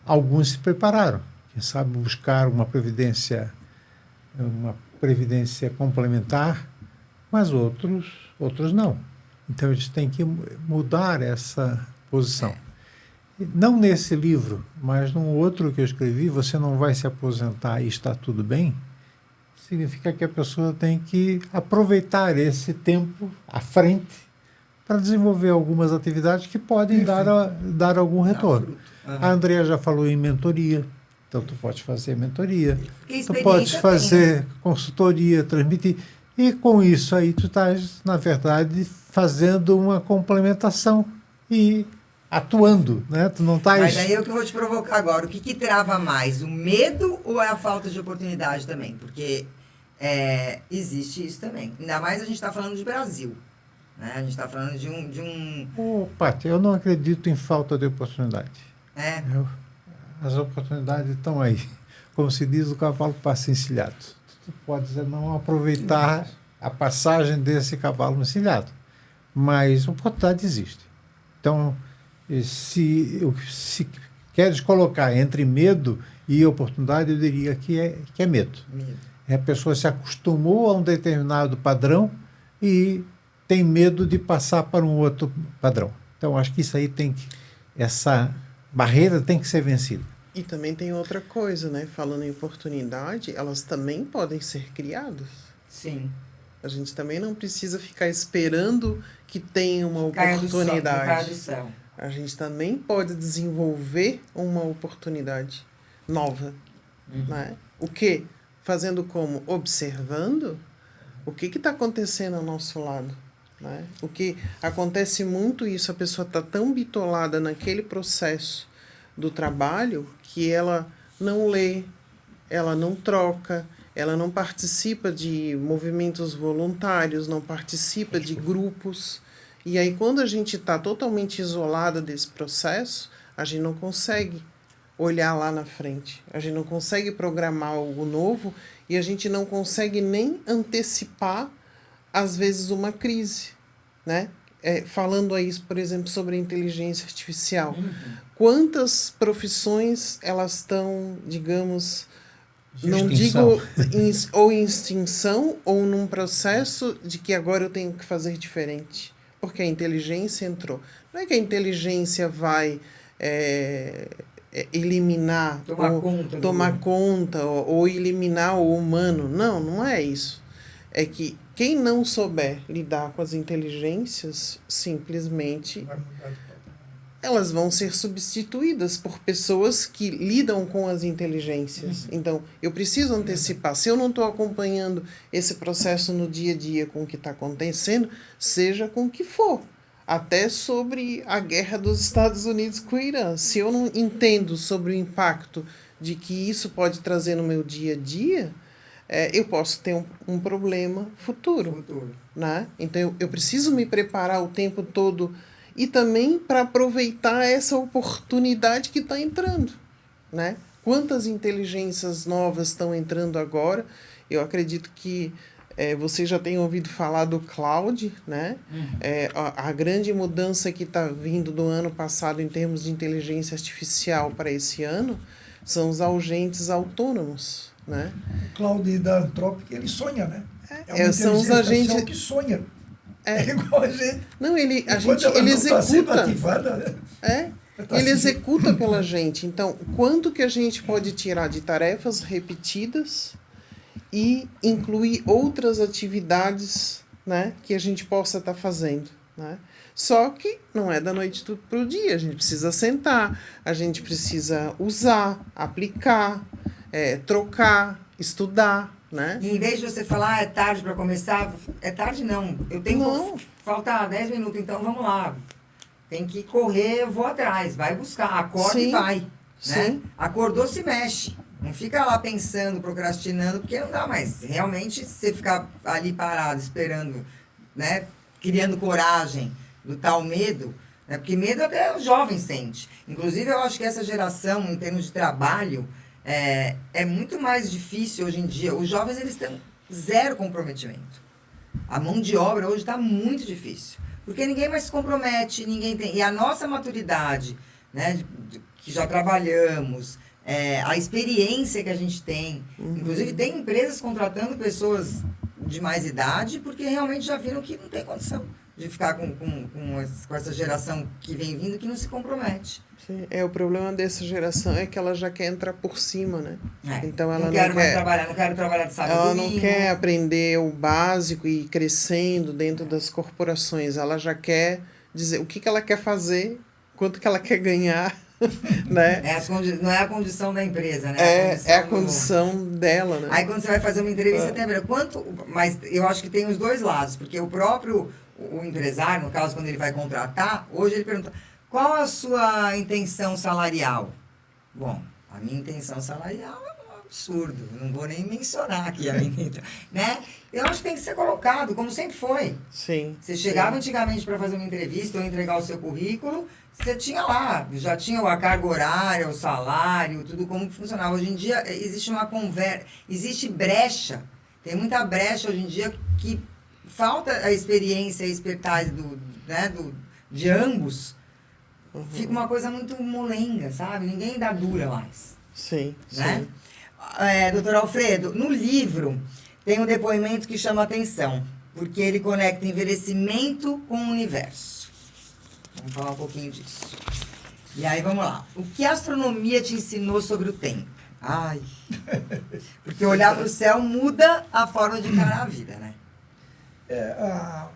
alguns se prepararam, quem sabe buscar uma previdência complementar, mas outros não. Então eles têm que mudar essa posição. Não nesse livro, mas num outro que eu escrevi, Você Não Vai Se Aposentar e Está Tudo Bem, significa que a pessoa tem que aproveitar esse tempo à frente para desenvolver algumas atividades que podem dar algum retorno. A Andrea já falou em mentoria, então tu pode fazer mentoria, tu pode fazer consultoria, transmitir, e com isso aí tu estás, na verdade, fazendo uma complementação e atuando, né? Tu não estás... Mas aí é o que eu vou te provocar agora. O que trava mais? O medo ou é a falta de oportunidade também? Porque existe isso também. Ainda mais a gente está falando de Brasil. Né? A gente está falando de um... Pati, eu não acredito em falta de oportunidade. As oportunidades estão aí. Como se diz, o cavalo passa encilhado. Tu pode não aproveitar a passagem desse cavalo encilhado, mas a oportunidade existe. Então, se queres colocar entre medo e oportunidade, eu diria que é medo. A pessoa se acostumou a um determinado padrão e tem medo de passar para um outro padrão. Então, acho que isso aí essa barreira tem que ser vencida. E também tem outra coisa, né? Falando em oportunidade, elas também podem ser criadas. Sim. A gente também não precisa ficar esperando que tenha uma oportunidade. A gente também pode desenvolver uma oportunidade nova. Né? O quê? Fazendo como? Observando o que está acontecendo ao nosso lado. Né? O que acontece muito isso, a pessoa está tão bitolada naquele processo do trabalho que ela não lê, ela não troca, ela não participa de movimentos voluntários, não participa de grupos. E aí, quando a gente está totalmente isolada desse processo, a gente não consegue olhar lá na frente. A gente não consegue programar algo novo e a gente não consegue nem antecipar, às vezes, uma crise. Né? Falando aí, por exemplo, sobre a inteligência artificial. Quantas profissões elas estão, digamos... Não digo ou em extinção ou num processo de que agora eu tenho que fazer diferente. Porque a inteligência entrou. Não é que a inteligência vai eliminar, tomar conta ou eliminar o humano. Não, não é isso. É que quem não souber lidar com as inteligências simplesmente elas vão ser substituídas por pessoas que lidam com as inteligências. Então, eu preciso antecipar. Se eu não estou acompanhando esse processo no dia a dia com o que está acontecendo, seja com o que for, até sobre a guerra dos Estados Unidos com o Irã. Se eu não entendo sobre o impacto de que isso pode trazer no meu dia a dia, eu posso ter um problema futuro. Né? Então, eu preciso me preparar o tempo todo e também para aproveitar essa oportunidade que está entrando. Né? Quantas inteligências novas estão entrando agora? Eu acredito que você já tem ouvido falar do cloud, né? A grande mudança que está vindo do ano passado em termos de inteligência artificial para esse ano são os agentes autônomos. Né? O Cloud da Anthropic, ele sonha, né? São os agentes que sonha. É igual a gente. Não, ele executa. Ele executa pela gente. Então, quanto que a gente pode tirar de tarefas repetidas e incluir outras atividades, né, que a gente possa estar fazendo, né? Só que não é da noite para o dia. A gente precisa sentar, a gente precisa usar, aplicar, trocar, estudar. Né? E em vez de você falar, é tarde para começar, é tarde não. Eu tenho falta 10 minutos, então vamos lá. Tem que correr, eu vou atrás, vai buscar, acorda e vai. Né? Acordou, se mexe. Não fica lá pensando, procrastinando, porque não dá mais. Realmente, se você ficar ali parado, esperando, né? Criando coragem do tal medo, né? Porque medo até o jovem sente. Inclusive, eu acho que essa geração, em termos de trabalho, é muito mais difícil hoje em dia. Os jovens, eles têm zero comprometimento. A mão de obra hoje está muito difícil. Porque ninguém mais se compromete, ninguém tem... E a nossa maturidade, né, que já trabalhamos, a experiência que a gente tem. Inclusive, tem empresas contratando pessoas de mais idade porque realmente já viram que não tem condição de ficar com essa geração que vem vindo que não se compromete. Sim, o problema dessa geração é que ela já quer entrar por cima, né? Então ela não quero mais trabalhar, não quero trabalhar de sábado. Ela não quer aprender o básico e ir crescendo dentro das corporações. Ela já quer dizer o que ela quer fazer, quanto que ela quer ganhar, né? Não é a condição da empresa, né? É a condição dela, né? Aí quando você vai fazer uma entrevista, tem a ver mas eu acho que tem os dois lados, porque o próprio empresário, no caso, quando ele vai contratar, hoje ele pergunta: qual a sua intenção salarial? Bom, a minha intenção salarial é um absurdo. Não vou nem mencionar aqui a minha intenção. Né? Eu acho que tem que ser colocado, como sempre foi. Sim. Você chegava antigamente para fazer uma entrevista ou entregar o seu currículo, você tinha lá, já tinha a carga horária, o salário, tudo como que funcionava. Hoje em dia existe uma conversa, existe brecha. Tem muita brecha hoje em dia que falta a experiência e a expertise de ambos. Fica uma coisa muito molenga, sabe? Ninguém dá dura mais. Sim, né? Sim. Doutor Alfredo, no livro tem um depoimento que chama atenção, porque ele conecta envelhecimento com o universo. Vamos falar um pouquinho disso. E aí, vamos lá. O que a astronomia te ensinou sobre o tempo? Ai, porque olhar para o céu muda a forma de encarar a vida, né? A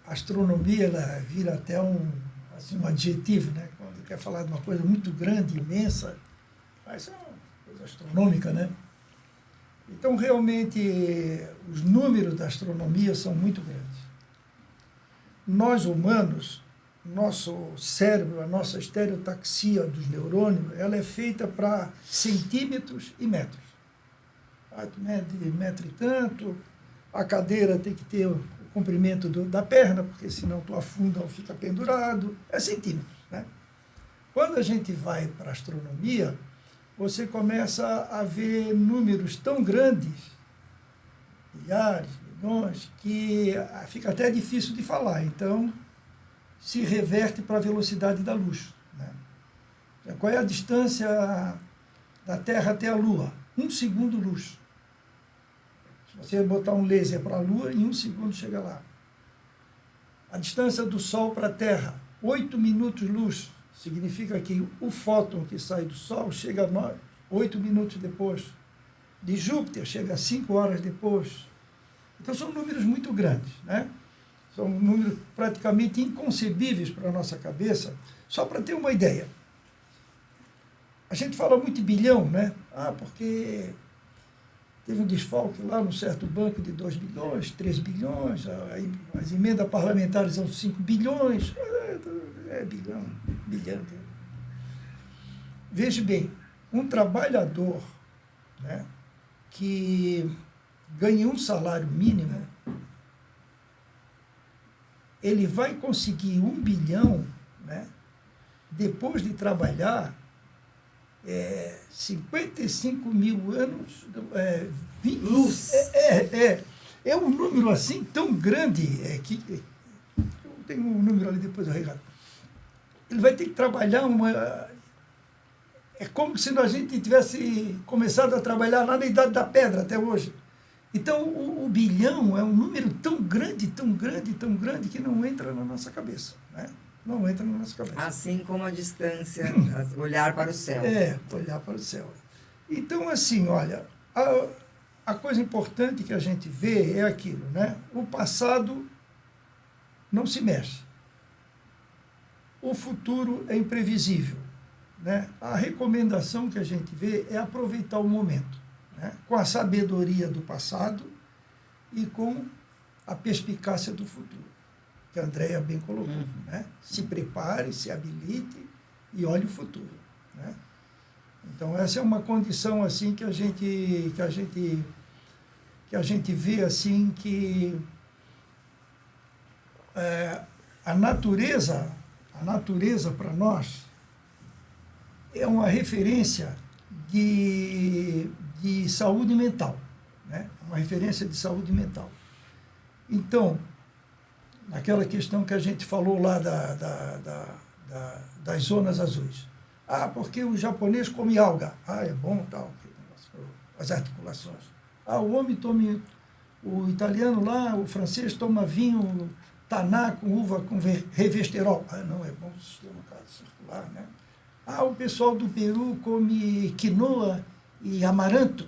astronomia, ela vira até um adjetivo, né? Quando quer falar de uma coisa muito grande, imensa, mas é uma coisa astronômica, né? Então, realmente, os números da astronomia são muito grandes. Nós, humanos, nosso cérebro, a nossa estereotaxia dos neurônios, ela é feita para centímetros e metros. Metro e tanto, a cadeira tem que ter o comprimento da perna, porque senão tu afunda ou fica pendurado, é centímetros, né? Quando a gente vai para a astronomia, você começa a ver números tão grandes, milhares, milhões, que fica até difícil de falar. Então, se reverte para a velocidade da luz, né? Qual é a distância da Terra até a Lua? 1 segundo luz. Se você botar um laser para a Lua, em 1 segundo chega lá. A distância do Sol para a Terra, 8 minutos luz. Significa que o fóton que sai do Sol chega a 8 minutos depois. De Júpiter chega a 5 horas depois. Então são números muito grandes, né? São números praticamente inconcebíveis para a nossa cabeça. Só para ter uma ideia. A gente fala muito em bilhão, né? Porque teve um desfalque lá no certo banco de 2 bilhões, 3 bilhões, aí as emendas parlamentares são 5 bilhões. Bilhão. Veja bem, um trabalhador, né, que ganha um salário mínimo, ele vai conseguir 1 bilhão, né, depois de trabalhar 55 mil anos, 20, Luz. É um número assim tão grande, que eu tenho um número ali depois do recado. Ele vai ter que trabalhar é como se a gente tivesse começado a trabalhar lá na Idade da Pedra até hoje. Então, o bilhão é um número tão grande, que não entra na nossa cabeça, né? Não entra na nossa cabeça. Assim como a distância, olhar para o céu. Olhar para o céu. Então, assim, olha, a coisa importante que a gente vê é aquilo, né? O passado não se mexe. O futuro é imprevisível, né? A recomendação que a gente vê é aproveitar o momento, né? Com a sabedoria do passado e com a perspicácia do futuro, que a Andréia bem colocou, né? Se prepare, se habilite e olhe o futuro, né? Então essa é uma condição assim que a gente vê assim que a natureza para nós é uma referência de saúde mental, né? Uma referência de saúde mental. Então, naquela questão que a gente falou lá das zonas azuis. Porque o japonês come alga. É bom, tal, as articulações. O homem toma, o italiano lá, o francês toma vinho taná com uva com revesterol. Não, é bom o sistema cardiovascular, né? O pessoal do Peru come quinoa e amaranto,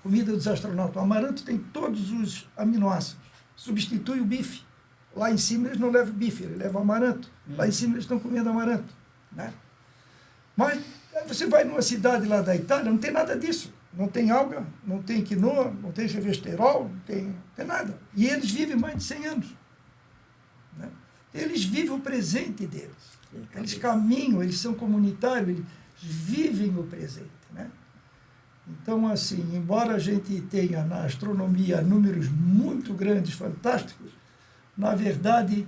comida dos astronautas. O amaranto tem todos os aminoácidos, substitui o bife. Lá em cima eles não levam bife, eles levam amaranto. Lá em cima eles estão comendo amaranto, né? Mas você vai numa cidade lá da Itália, não tem nada disso. Não tem alga, não tem quinoa, não tem revesterol, não tem nada. E eles vivem mais de 100 anos. Né? Eles vivem o presente deles. Eles caminham, eles são comunitários, eles vivem o presente, né? Então, assim, embora a gente tenha na astronomia números muito grandes, fantásticos, na verdade,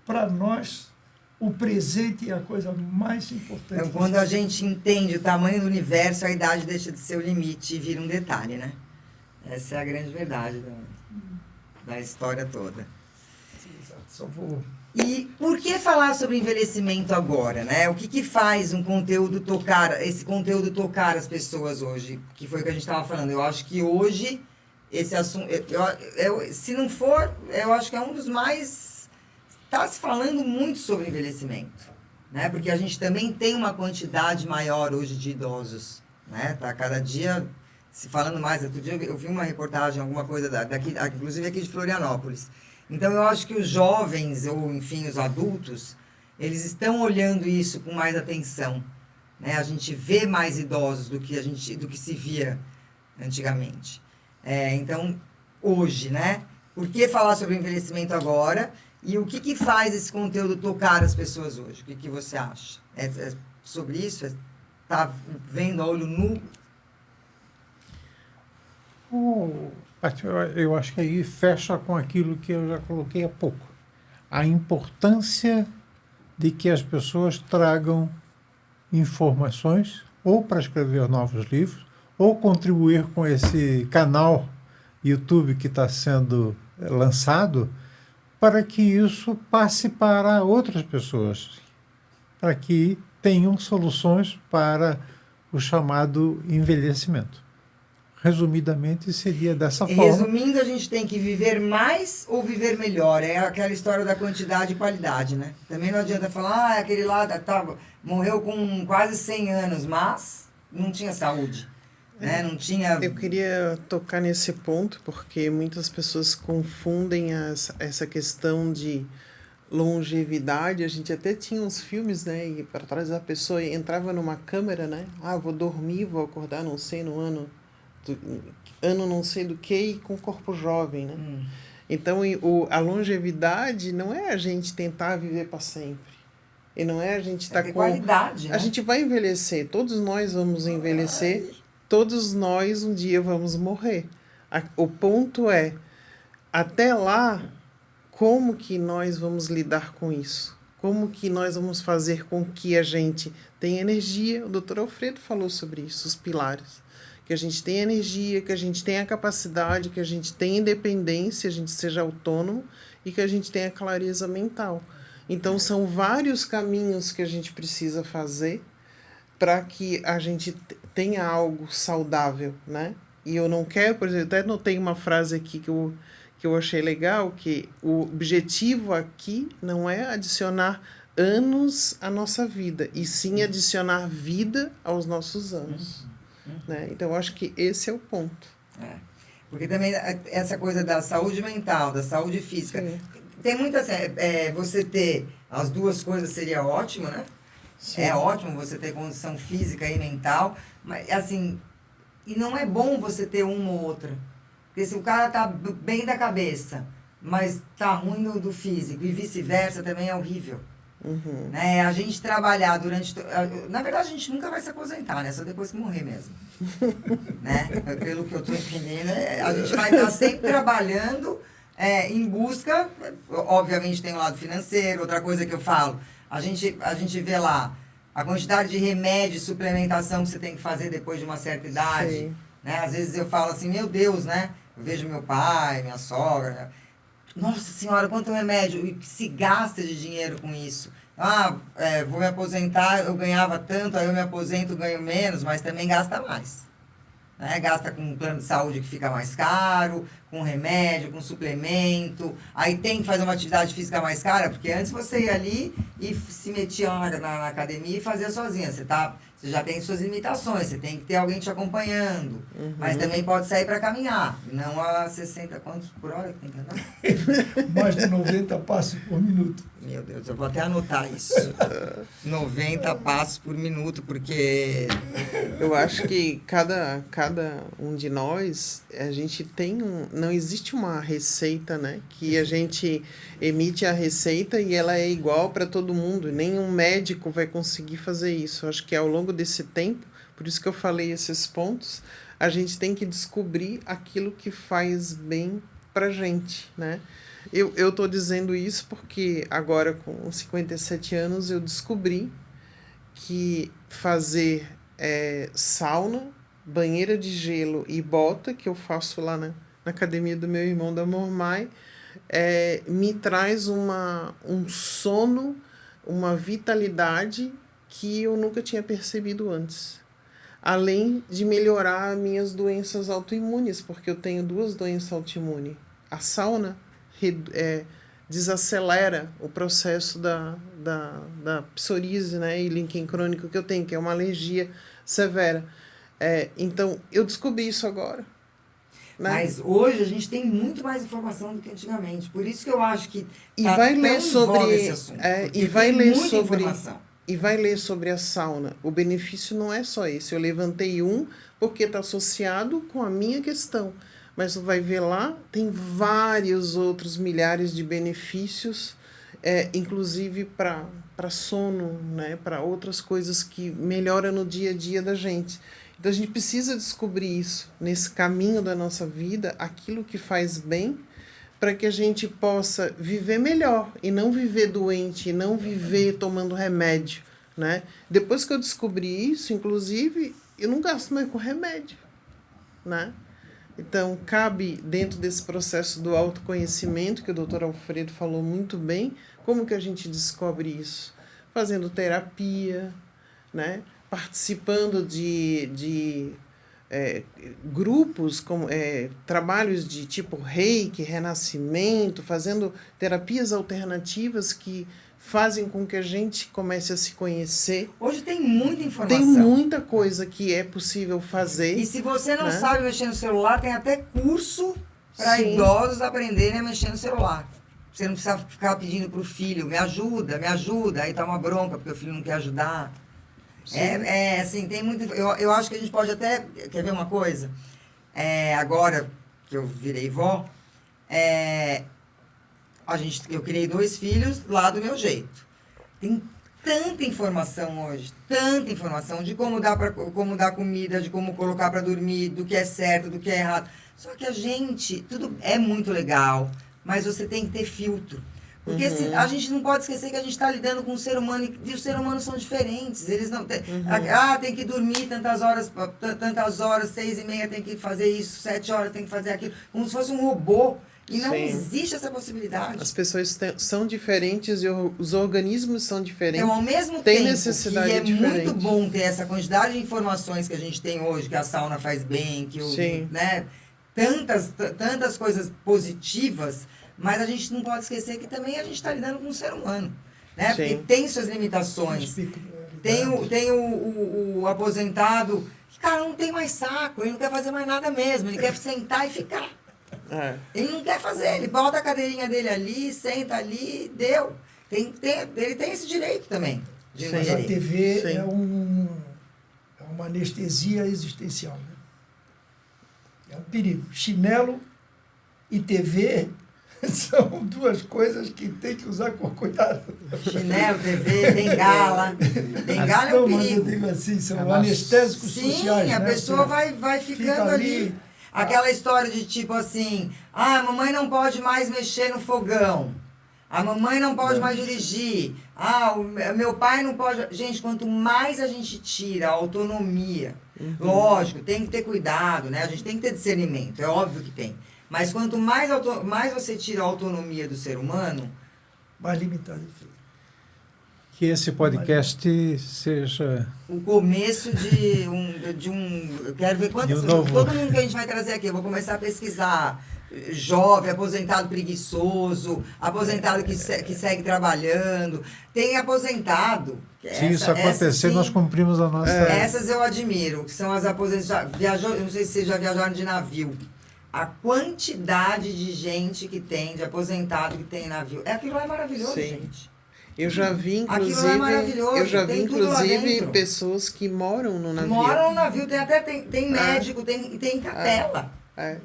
para nós, o presente é a coisa mais importante. Então, quando a gente entende o tamanho do universo, a idade deixa de ser o limite e vira um detalhe, né? Essa é a grande verdade da história toda. Exato, só vou... E por que falar sobre envelhecimento agora, né? O que faz esse conteúdo tocar as pessoas hoje? Que foi o que a gente estava falando. Eu acho que hoje, esse assunto... se não for, eu acho que é um dos mais... Está se falando muito sobre envelhecimento, né? Porque a gente também tem uma quantidade maior hoje de idosos, né? Tá cada dia se falando mais. Outro dia eu vi uma reportagem, alguma coisa daqui, inclusive aqui de Florianópolis. Então, eu acho que os jovens, ou enfim, os adultos, eles estão olhando isso com mais atenção, né? A gente vê mais idosos do que se via antigamente. Então, hoje, né? Por que falar sobre envelhecimento agora? E o que faz esse conteúdo tocar as pessoas hoje? O que você acha? É sobre isso? Tá vendo a olho nu? Eu acho que aí fecha com aquilo que eu já coloquei há pouco. A importância de que as pessoas tragam informações ou para escrever novos livros ou contribuir com esse canal YouTube que está sendo lançado para que isso passe para outras pessoas, para que tenham soluções para o chamado envelhecimento. Resumidamente, seria dessa forma. Resumindo, a gente tem que viver mais ou viver melhor. É aquela história da quantidade e qualidade, né? Também não adianta falar, aquele lá morreu com quase 100 anos, mas não tinha saúde. né? Não tinha... Eu queria tocar nesse ponto, porque muitas pessoas confundem essa questão de longevidade. A gente até tinha uns filmes, né? E para trás a pessoa entrava numa câmera, né? Ah, vou dormir, vou acordar, não sei, no ano não sei do que, e com corpo jovem, né? Então, a longevidade não é a gente tentar viver para sempre. E não é a gente estar com... qualidade, né? A gente vai envelhecer, todos nós vamos envelhecer, todos nós um dia vamos morrer. O ponto é, até lá, como que nós vamos lidar com isso? Como que nós vamos fazer com que a gente tenha energia? O Dr. Alfredo falou sobre isso, os pilares. Que a gente tenha energia, que a gente tenha capacidade, que a gente tenha independência, a gente seja autônomo e que a gente tenha clareza mental. Então, são vários caminhos que a gente precisa fazer para que a gente tenha algo saudável, né? E eu não quero, por exemplo, até notei uma frase aqui que eu achei legal, que o objetivo aqui não é adicionar anos à nossa vida, e sim adicionar vida aos nossos anos. Né? Então, eu acho que esse é o ponto. Porque também essa coisa da saúde mental, da saúde física... Sim. Tem muitas... você ter as duas coisas seria ótimo, né? Sim. É ótimo você ter condição física e mental, mas, assim... E não é bom você ter uma ou outra. Porque se o cara tá bem da cabeça, mas tá ruim do físico, e vice-versa, também é horrível. Né? A gente trabalhar durante... Na verdade, a gente nunca vai se aposentar, né? Só depois que morrer mesmo. Né? Pelo que eu estou entendendo, a gente vai estar sempre trabalhando em busca... Obviamente tem o lado financeiro, outra coisa que eu falo. A gente vê lá a quantidade de remédio, suplementação que você tem que fazer depois de uma certa idade. Né? Às vezes eu falo assim, meu Deus, né? Eu vejo meu pai, minha sogra... Né? Nossa senhora, quanto remédio, e que se gasta de dinheiro com isso. Vou me aposentar, eu ganhava tanto, aí eu me aposento, ganho menos, mas também gasta mais. Né? Gasta com um plano de saúde que fica mais caro, com remédio, com suplemento. Aí tem que fazer uma atividade física mais cara, porque antes você ia ali e se metia na academia e fazia sozinha. Você já tem suas limitações, você tem que ter alguém te acompanhando. Mas também pode sair para caminhar, não a 60 quantos por hora que tem que andar? Mais de 90 passos por minuto. Meu Deus, eu vou até anotar isso. 90 passos por minuto, porque... Eu acho que cada um de nós, a gente tem não existe uma receita, né? Que a gente emite a receita e ela é igual para todo mundo. Nenhum médico vai conseguir fazer isso. Eu acho que ao longo desse tempo, por isso que eu falei esses pontos, a gente tem que descobrir aquilo que faz bem pra gente, né? Eu tô dizendo isso porque agora com 57 anos eu descobri que fazer sauna, banheira de gelo e bota, que eu faço lá na academia do meu irmão da Mormai, me traz um sono, uma vitalidade que eu nunca tinha percebido antes. Além de melhorar minhas doenças autoimunes, porque eu tenho 2 doenças autoimunes. A sauna desacelera o processo da psoríase, né, e líquen crônico que eu tenho, que é uma alergia severa. Então, eu descobri isso agora. Né? Mas hoje a gente tem muito mais informação do que antigamente. Por isso que eu acho que vai ler sobre esse assunto. E vai ler muita sobre informação. E vai ler sobre a sauna. O benefício não é só esse. Eu levantei porque está associado com a minha questão. Mas você vai ver lá, tem vários outros milhares de benefícios, inclusive para sono, né? Para outras coisas que melhoram no dia a dia da gente. Então a gente precisa descobrir isso, nesse caminho da nossa vida, aquilo que faz bem, para que a gente possa viver melhor e não viver doente, e não viver tomando remédio, né? Depois que eu descobri isso, inclusive, eu não gasto mais com remédio, né? Então, cabe dentro desse processo do autoconhecimento, que o Dr. Alfredo falou muito bem, como que a gente descobre isso? Fazendo terapia, né? Participando de grupos, como trabalhos de tipo reiki, renascimento, fazendo terapias alternativas que fazem com que a gente comece a se conhecer. Hoje tem muita informação. Tem muita coisa que é possível fazer. E se você não né? sabe mexer no celular, tem até curso para idosos aprenderem a mexer no celular. Você não precisa ficar pedindo para o filho, me ajuda, aí tá uma bronca, porque o filho não quer ajudar. Assim, tem muito... Eu acho que a gente pode até... Quer ver uma coisa? Agora que eu virei vó, eu criei 2 filhos lá do meu jeito. Tem tanta informação hoje, de como dar comida, de como colocar para dormir, do que é certo, do que é errado. Só que tudo é muito legal, mas você tem que ter filtro. Porque a gente não pode esquecer que a gente está lidando com um ser humano e os seres humanos são diferentes. Eles não têm... tem que dormir tantas horas, 6:30 tem que fazer isso, 7 horas tem que fazer aquilo. Como se fosse um robô. E não existe essa possibilidade. As pessoas são diferentes e os organismos são diferentes. Então, ao mesmo tem tempo necessidade que é diferente. muito bom ter essa quantidade de informações que a gente tem hoje, que a sauna faz bem, que tantas coisas positivas, mas a gente não pode esquecer que também a gente está lidando com um ser humano, né? Porque tem suas limitações. Tem o aposentado que, cara, não tem mais saco, ele não quer fazer mais nada mesmo, ele quer sentar e ficar. Ele não quer fazer, ele bota a cadeirinha dele ali, senta ali, deu. Ele tem esse direito também. Mas a TV é uma anestesia existencial. Né? É um perigo. Chinelo e TV são 2 coisas que tem que usar com cuidado. Chinelo, TV, bengala. Bengala é um perigo. Mas eu digo assim, são anestésicos sociais. Sim, a pessoa vai ficando ali. Aquela história de tipo assim, a mamãe não pode mais mexer no fogão, a mamãe não pode mais dirigir, o meu pai não pode... Gente, quanto mais a gente tira a autonomia, lógico, tem que ter cuidado, né? A gente tem que ter discernimento, é óbvio que tem. Mas quanto mais você tira a autonomia do ser humano... Mais limitado. Que esse podcast seja... O começo de um... Eu quero ver quantas... Todo mundo que a gente vai trazer aqui, eu vou começar a pesquisar. Jovem, aposentado preguiçoso, aposentado que segue trabalhando. Tem aposentado... Se isso acontecer, nós cumprimos a nossa... Essas eu admiro, que são as aposentadas. Eu não sei se vocês já viajaram de navio. A quantidade de gente que tem, de aposentado que tem em navio. Aquilo é maravilhoso, gente. Eu já vi, inclusive, pessoas que moram no navio. Moram no navio, tem médico, tem capela.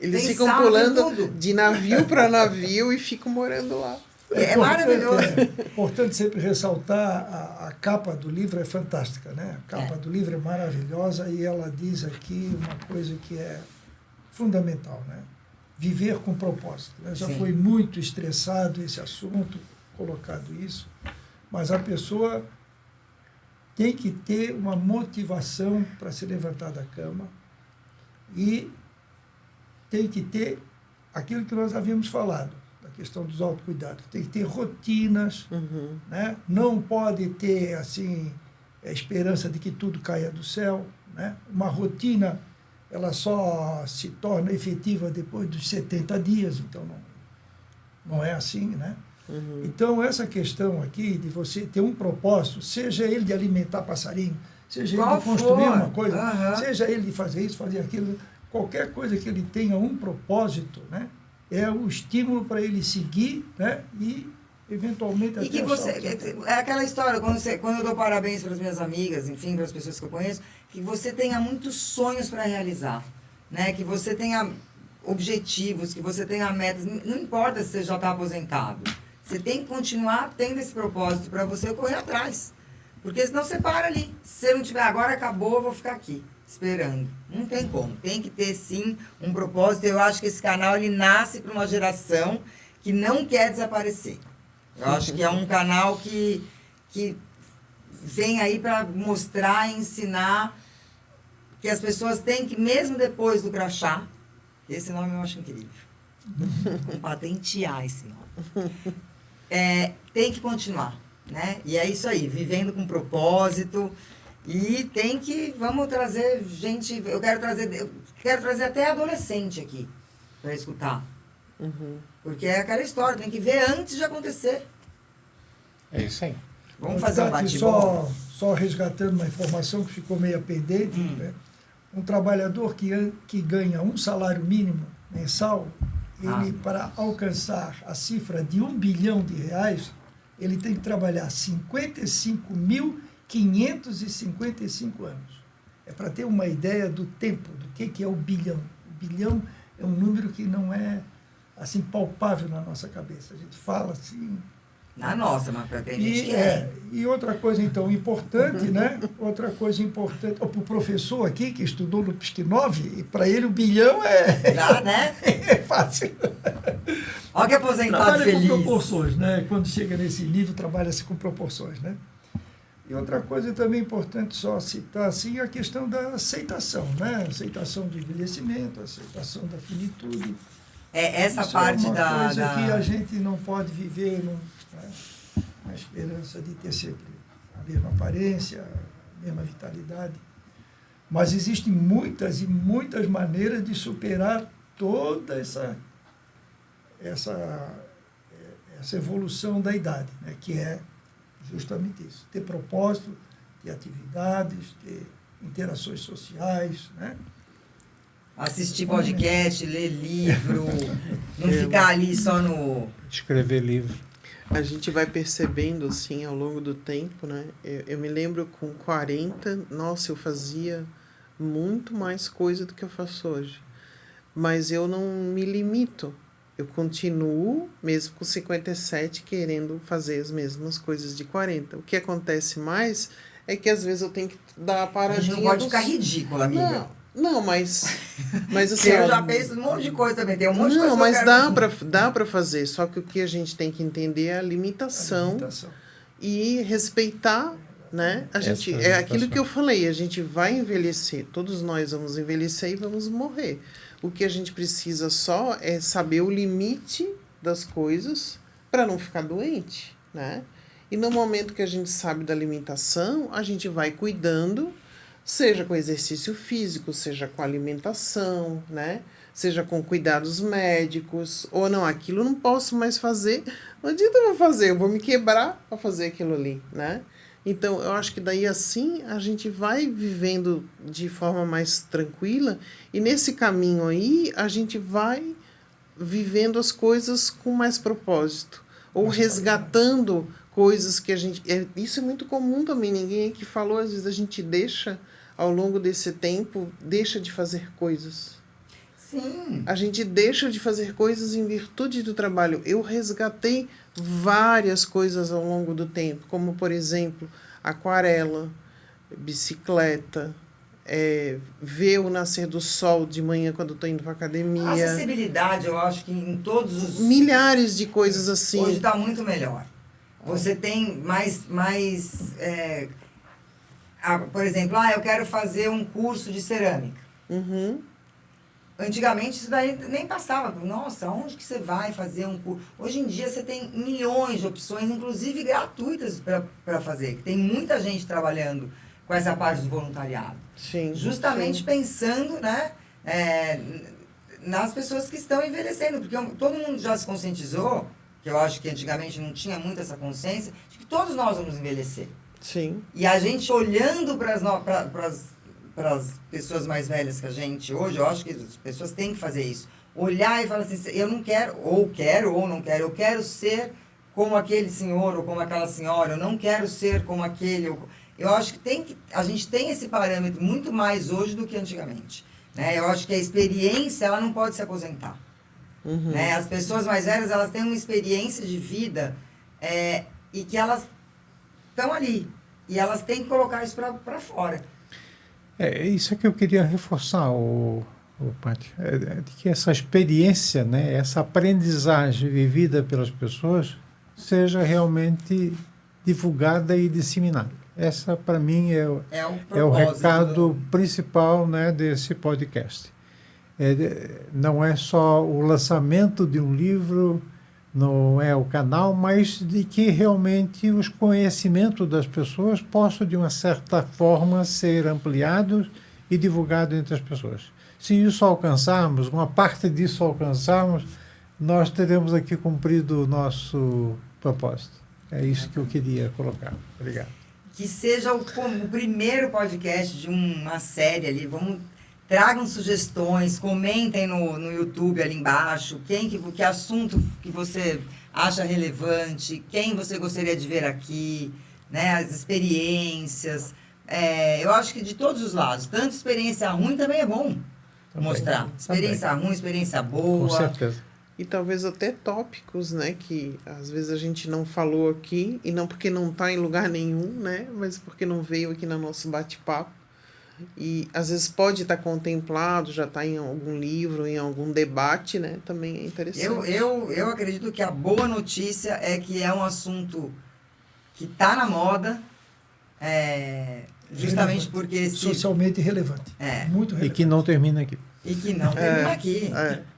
Eles ficam pulando de navio para navio e ficam morando lá. É maravilhoso. É importante sempre ressaltar, a capa do livro é fantástica, né? A capa do livro é maravilhosa e ela diz aqui uma coisa que é fundamental, né? Viver com propósito. Né? Já foi muito estressado esse assunto, colocado isso. Mas a pessoa tem que ter uma motivação para se levantar da cama e tem que ter aquilo que nós havíamos falado, da questão dos autocuidados. Tem que ter rotinas, né? Não pode ter assim, a esperança de que tudo caia do céu. Né? Uma rotina, ela só se torna efetiva depois dos 70 dias, então não é assim, né? Então, essa questão aqui de você ter um propósito, seja ele de alimentar passarinho, seja ele de construir uma coisa, seja ele de fazer isso, fazer aquilo, qualquer coisa que ele tenha um propósito, né, é o estímulo para ele seguir, né, e eventualmente até... E que você... É aquela história, quando eu dou parabéns para as minhas amigas, enfim, para as pessoas que eu conheço, que você tenha muitos sonhos para realizar, né, que você tenha objetivos, que você tenha metas, não importa se você já está aposentado. Você tem que continuar tendo esse propósito para você correr atrás. Porque senão você para ali. Se você não tiver, agora acabou, eu vou ficar aqui, esperando. Não tem como. Tem que ter, sim, um propósito. Eu acho que esse canal, ele nasce para uma geração que não quer desaparecer. Eu acho que é um canal que vem aí para mostrar e ensinar que as pessoas têm que, mesmo depois do crachá, esse nome eu acho incrível. Patentear esse nome. Tem que continuar, né? E é isso aí, vivendo com propósito E vamos trazer gente, eu quero trazer até adolescente aqui para escutar. Porque é aquela história, tem que ver antes de acontecer. É isso aí. Vamos fazer um Aqui bate-bola. só resgatando uma informação que ficou meio pendente, né? Um trabalhador que ganha um salário mínimo mensal, ele, para alcançar a cifra de R$1 bilhão, ele tem que trabalhar 55.555 anos. É para ter uma ideia do tempo, do que é o bilhão. O bilhão é um número que não é assim palpável na nossa cabeça. A gente fala assim... Na nossa, mas para ter gente que E outra coisa, então, importante, né? Outra coisa importante, para o professor aqui, que estudou no Psknov, e para ele o bilhão Dá, né? é fácil. Olha que aposentado Trabalha feliz. com proporções, né? Quando chega nesse nível, trabalha-se com proporções, né? E outra coisa também importante só citar, assim, a questão da aceitação, né? Aceitação do envelhecimento, aceitação da finitude. Essa Isso parte é uma coisa da... que a gente não pode viver na esperança de ter sempre a mesma aparência, a mesma vitalidade. Mas existem muitas e muitas maneiras de superar toda essa evolução da idade, né? Que é justamente isso, ter propósito, ter atividades, ter interações sociais, né? Assistir podcast, ler livro, não ficar ali só no... Escrever livro. A gente vai percebendo, assim, ao longo do tempo, né? Eu me lembro com 40, nossa, eu fazia muito mais coisa do que eu faço hoje. Mas eu não me limito. Eu continuo, mesmo com 57, querendo fazer as mesmas coisas de 40. O que acontece mais é que, às vezes, eu tenho que dar a paradinha... A gente não pode ficar ridícula, amiga. Não, mas assim... Eu já fiz um monte de coisa também, tem um monte de coisa Não, que eu mas quero... dá para fazer, só que o que a gente tem que entender é a limitação. E respeitar, né? É aquilo que eu falei, a gente vai envelhecer, todos nós vamos envelhecer e vamos morrer. O que a gente precisa só é saber o limite das coisas para não ficar doente, né? E no momento que a gente sabe da limitação, a gente vai cuidando, seja com exercício físico, seja com alimentação, né? Seja com cuidados médicos, ou não, aquilo eu não posso mais fazer, não adianta eu fazer, eu vou me quebrar para fazer aquilo ali, né? Então, eu acho que daí assim a gente vai vivendo de forma mais tranquila e nesse caminho aí a gente vai vivendo as coisas com mais propósito, ou resgatando coisas que a gente... Isso é muito comum também, ninguém aqui falou, às vezes a gente deixa, ao longo desse tempo, deixa de fazer coisas. Sim. A gente deixa de fazer coisas em virtude do trabalho. Eu resgatei várias coisas ao longo do tempo, como, por exemplo, aquarela, bicicleta, ver o nascer do sol de manhã quando estou indo para academia. A acessibilidade, eu acho que em todos os... Milhares de coisas assim. Hoje está muito melhor. Você tem mais por exemplo, eu quero fazer um curso de cerâmica. Uhum. Antigamente isso daí nem passava. Nossa, onde que você vai fazer um curso? Hoje em dia você tem milhões de opções, inclusive gratuitas para fazer. Tem muita gente trabalhando com essa parte do voluntariado. Sim. Justamente pensando, né, nas pessoas que estão envelhecendo. Porque todo mundo já se conscientizou, que eu acho que antigamente não tinha muito essa consciência, de que todos nós vamos envelhecer. Sim. E a gente olhando para as pessoas mais velhas que a gente hoje, eu acho que as pessoas têm que fazer isso. Olhar e falar assim, eu não quero, ou não quero, eu quero ser como aquele senhor ou como aquela senhora, eu não quero ser como aquele. Eu acho que a gente tem esse parâmetro muito mais hoje do que antigamente. Né? Eu acho que a experiência, ela não pode se aposentar. Uhum. Né? As pessoas mais velhas, elas têm uma experiência de vida e que elas estão ali. E elas têm que colocar isso para fora. Isso é que eu queria reforçar, Paty, de que essa experiência, né, essa aprendizagem vivida pelas pessoas seja realmente divulgada e disseminada. Essa, para mim, é o recado principal, né, desse podcast. Não é só o lançamento de um livro não é o canal, mas de que realmente os conhecimentos das pessoas possam, de uma certa forma, ser ampliados e divulgados entre as pessoas. Se isso alcançarmos, uma parte disso alcançarmos, nós teremos aqui cumprido o nosso propósito. É isso que eu queria colocar. Obrigado. Que seja o primeiro podcast de uma série ali. Tragam sugestões, comentem no YouTube ali embaixo, que assunto que você acha relevante, quem você gostaria de ver aqui, né, as experiências. Eu acho que de todos os lados, tanto experiência ruim também é bom mostrar. Experiência ruim, experiência boa. Com certeza. E talvez até tópicos, né, que às vezes a gente não falou aqui, e não porque não está em lugar nenhum, né, mas porque não veio aqui no nosso bate-papo. E às vezes pode estar contemplado, já está em algum livro, em algum debate, né, também é interessante. Eu acredito que a boa notícia é que é um assunto que está na moda, justamente porque... Socialmente relevante. Muito relevante. E que não termina aqui. E que não termina aqui.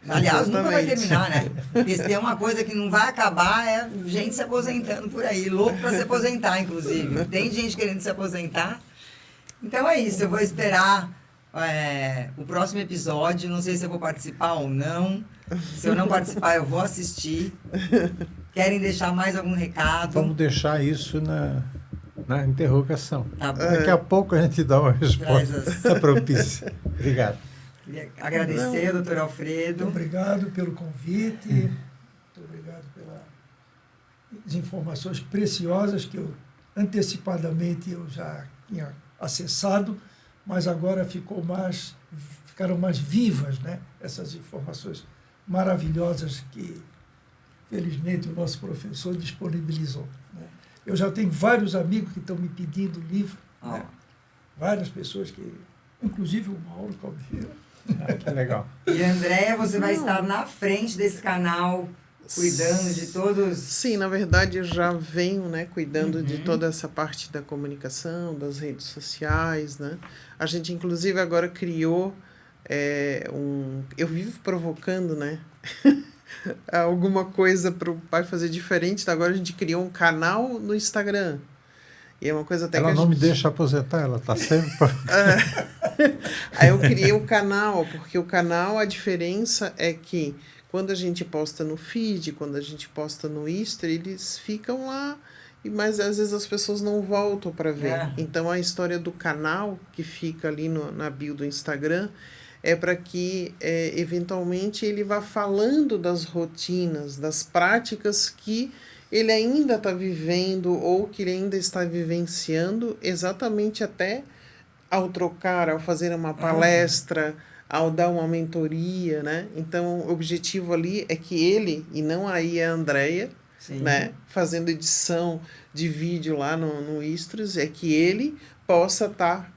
Aliás, nunca vai terminar, né? Porque se tem uma coisa que não vai acabar, é gente se aposentando por aí. Louco para se aposentar, inclusive. Tem gente querendo se aposentar. Então é isso. Eu vou esperar o próximo episódio. Não sei se eu vou participar ou não. Se eu não participar, eu vou assistir. Querem deixar mais algum recado? Vamos deixar isso na interrogação. Tá bom. Daqui a pouco a gente dá uma resposta propícia. Obrigado. Queria agradecer, doutor Alfredo. Muito obrigado pelo convite, muito obrigado pelas informações preciosas que eu antecipadamente eu já tinha acessado, mas agora ficaram mais vivas, né? Essas informações maravilhosas que, felizmente, o nosso professor disponibilizou. Né? Eu já tenho vários amigos que estão me pedindo livro, né? Várias pessoas que, inclusive o Mauro Calveira. Que legal. E, Andréia, você vai estar na frente desse canal, cuidando de todos... Sim, na verdade eu já venho, né, cuidando de toda essa parte da comunicação, das redes sociais, né? A gente, inclusive, agora criou eu vivo provocando, né? Alguma coisa para o pai fazer diferente. Agora a gente criou um canal no Instagram. E é uma coisa até ela que não me deixa aposentar, ela está sempre... Aí eu criei o canal, porque o canal, a diferença é que quando a gente posta no feed, quando a gente posta no Insta, eles ficam lá, mas às vezes as pessoas não voltam para ver. Então a história do canal, que fica ali na bio do Instagram, é para que eventualmente ele vá falando das rotinas, das práticas que ele ainda está vivendo ou que ele ainda está vivenciando, exatamente até ao trocar, ao fazer uma palestra, ao dar uma mentoria, né? Então, o objetivo ali é que ele, e não aí a Andréia, né, fazendo edição de vídeo lá no Istros, é que ele possa estar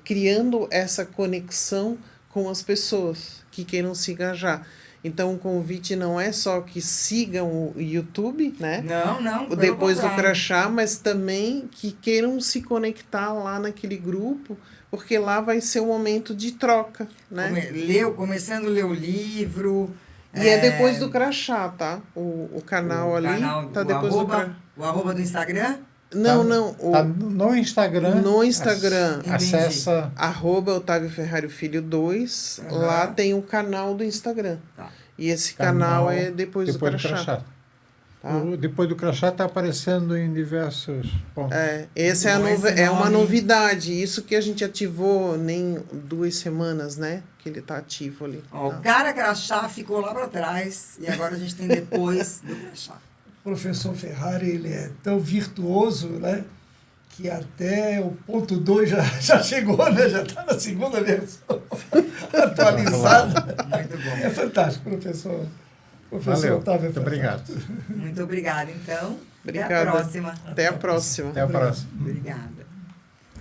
criando essa conexão com as pessoas que queiram se engajar. Então, o convite não é só que sigam o YouTube, né? Não. Depois do crachá, mas também que queiram se conectar lá naquele grupo, porque lá vai ser um momento de troca, né? Começando a ler o livro. E é depois do crachá, tá? O canal ali tá depois do crachá. O arroba do Instagram? Não. Tá no Instagram. No Instagram. Acessa... @Otávio Ferrari Filho 2. Lá tem o canal do Instagram. Tá. E esse canal é depois do crachá. Tá? Depois do crachá está aparecendo em diversos pontos. Essa é uma novidade. Isso que a gente ativou nem 2 semanas, né? Que ele está ativo ali. O cara crachá ficou lá para trás e agora a gente tem depois do crachá. O professor Ferrari, ele é tão virtuoso, né? Que até o ponto 2 já chegou, né? Já está na segunda versão atualizada. Muito bom. É fantástico, professor. Valeu. Otávio. Muito obrigado. Muito obrigada, então. Obrigada. Até a próxima. Até a próxima. Até a próxima. Obrigada.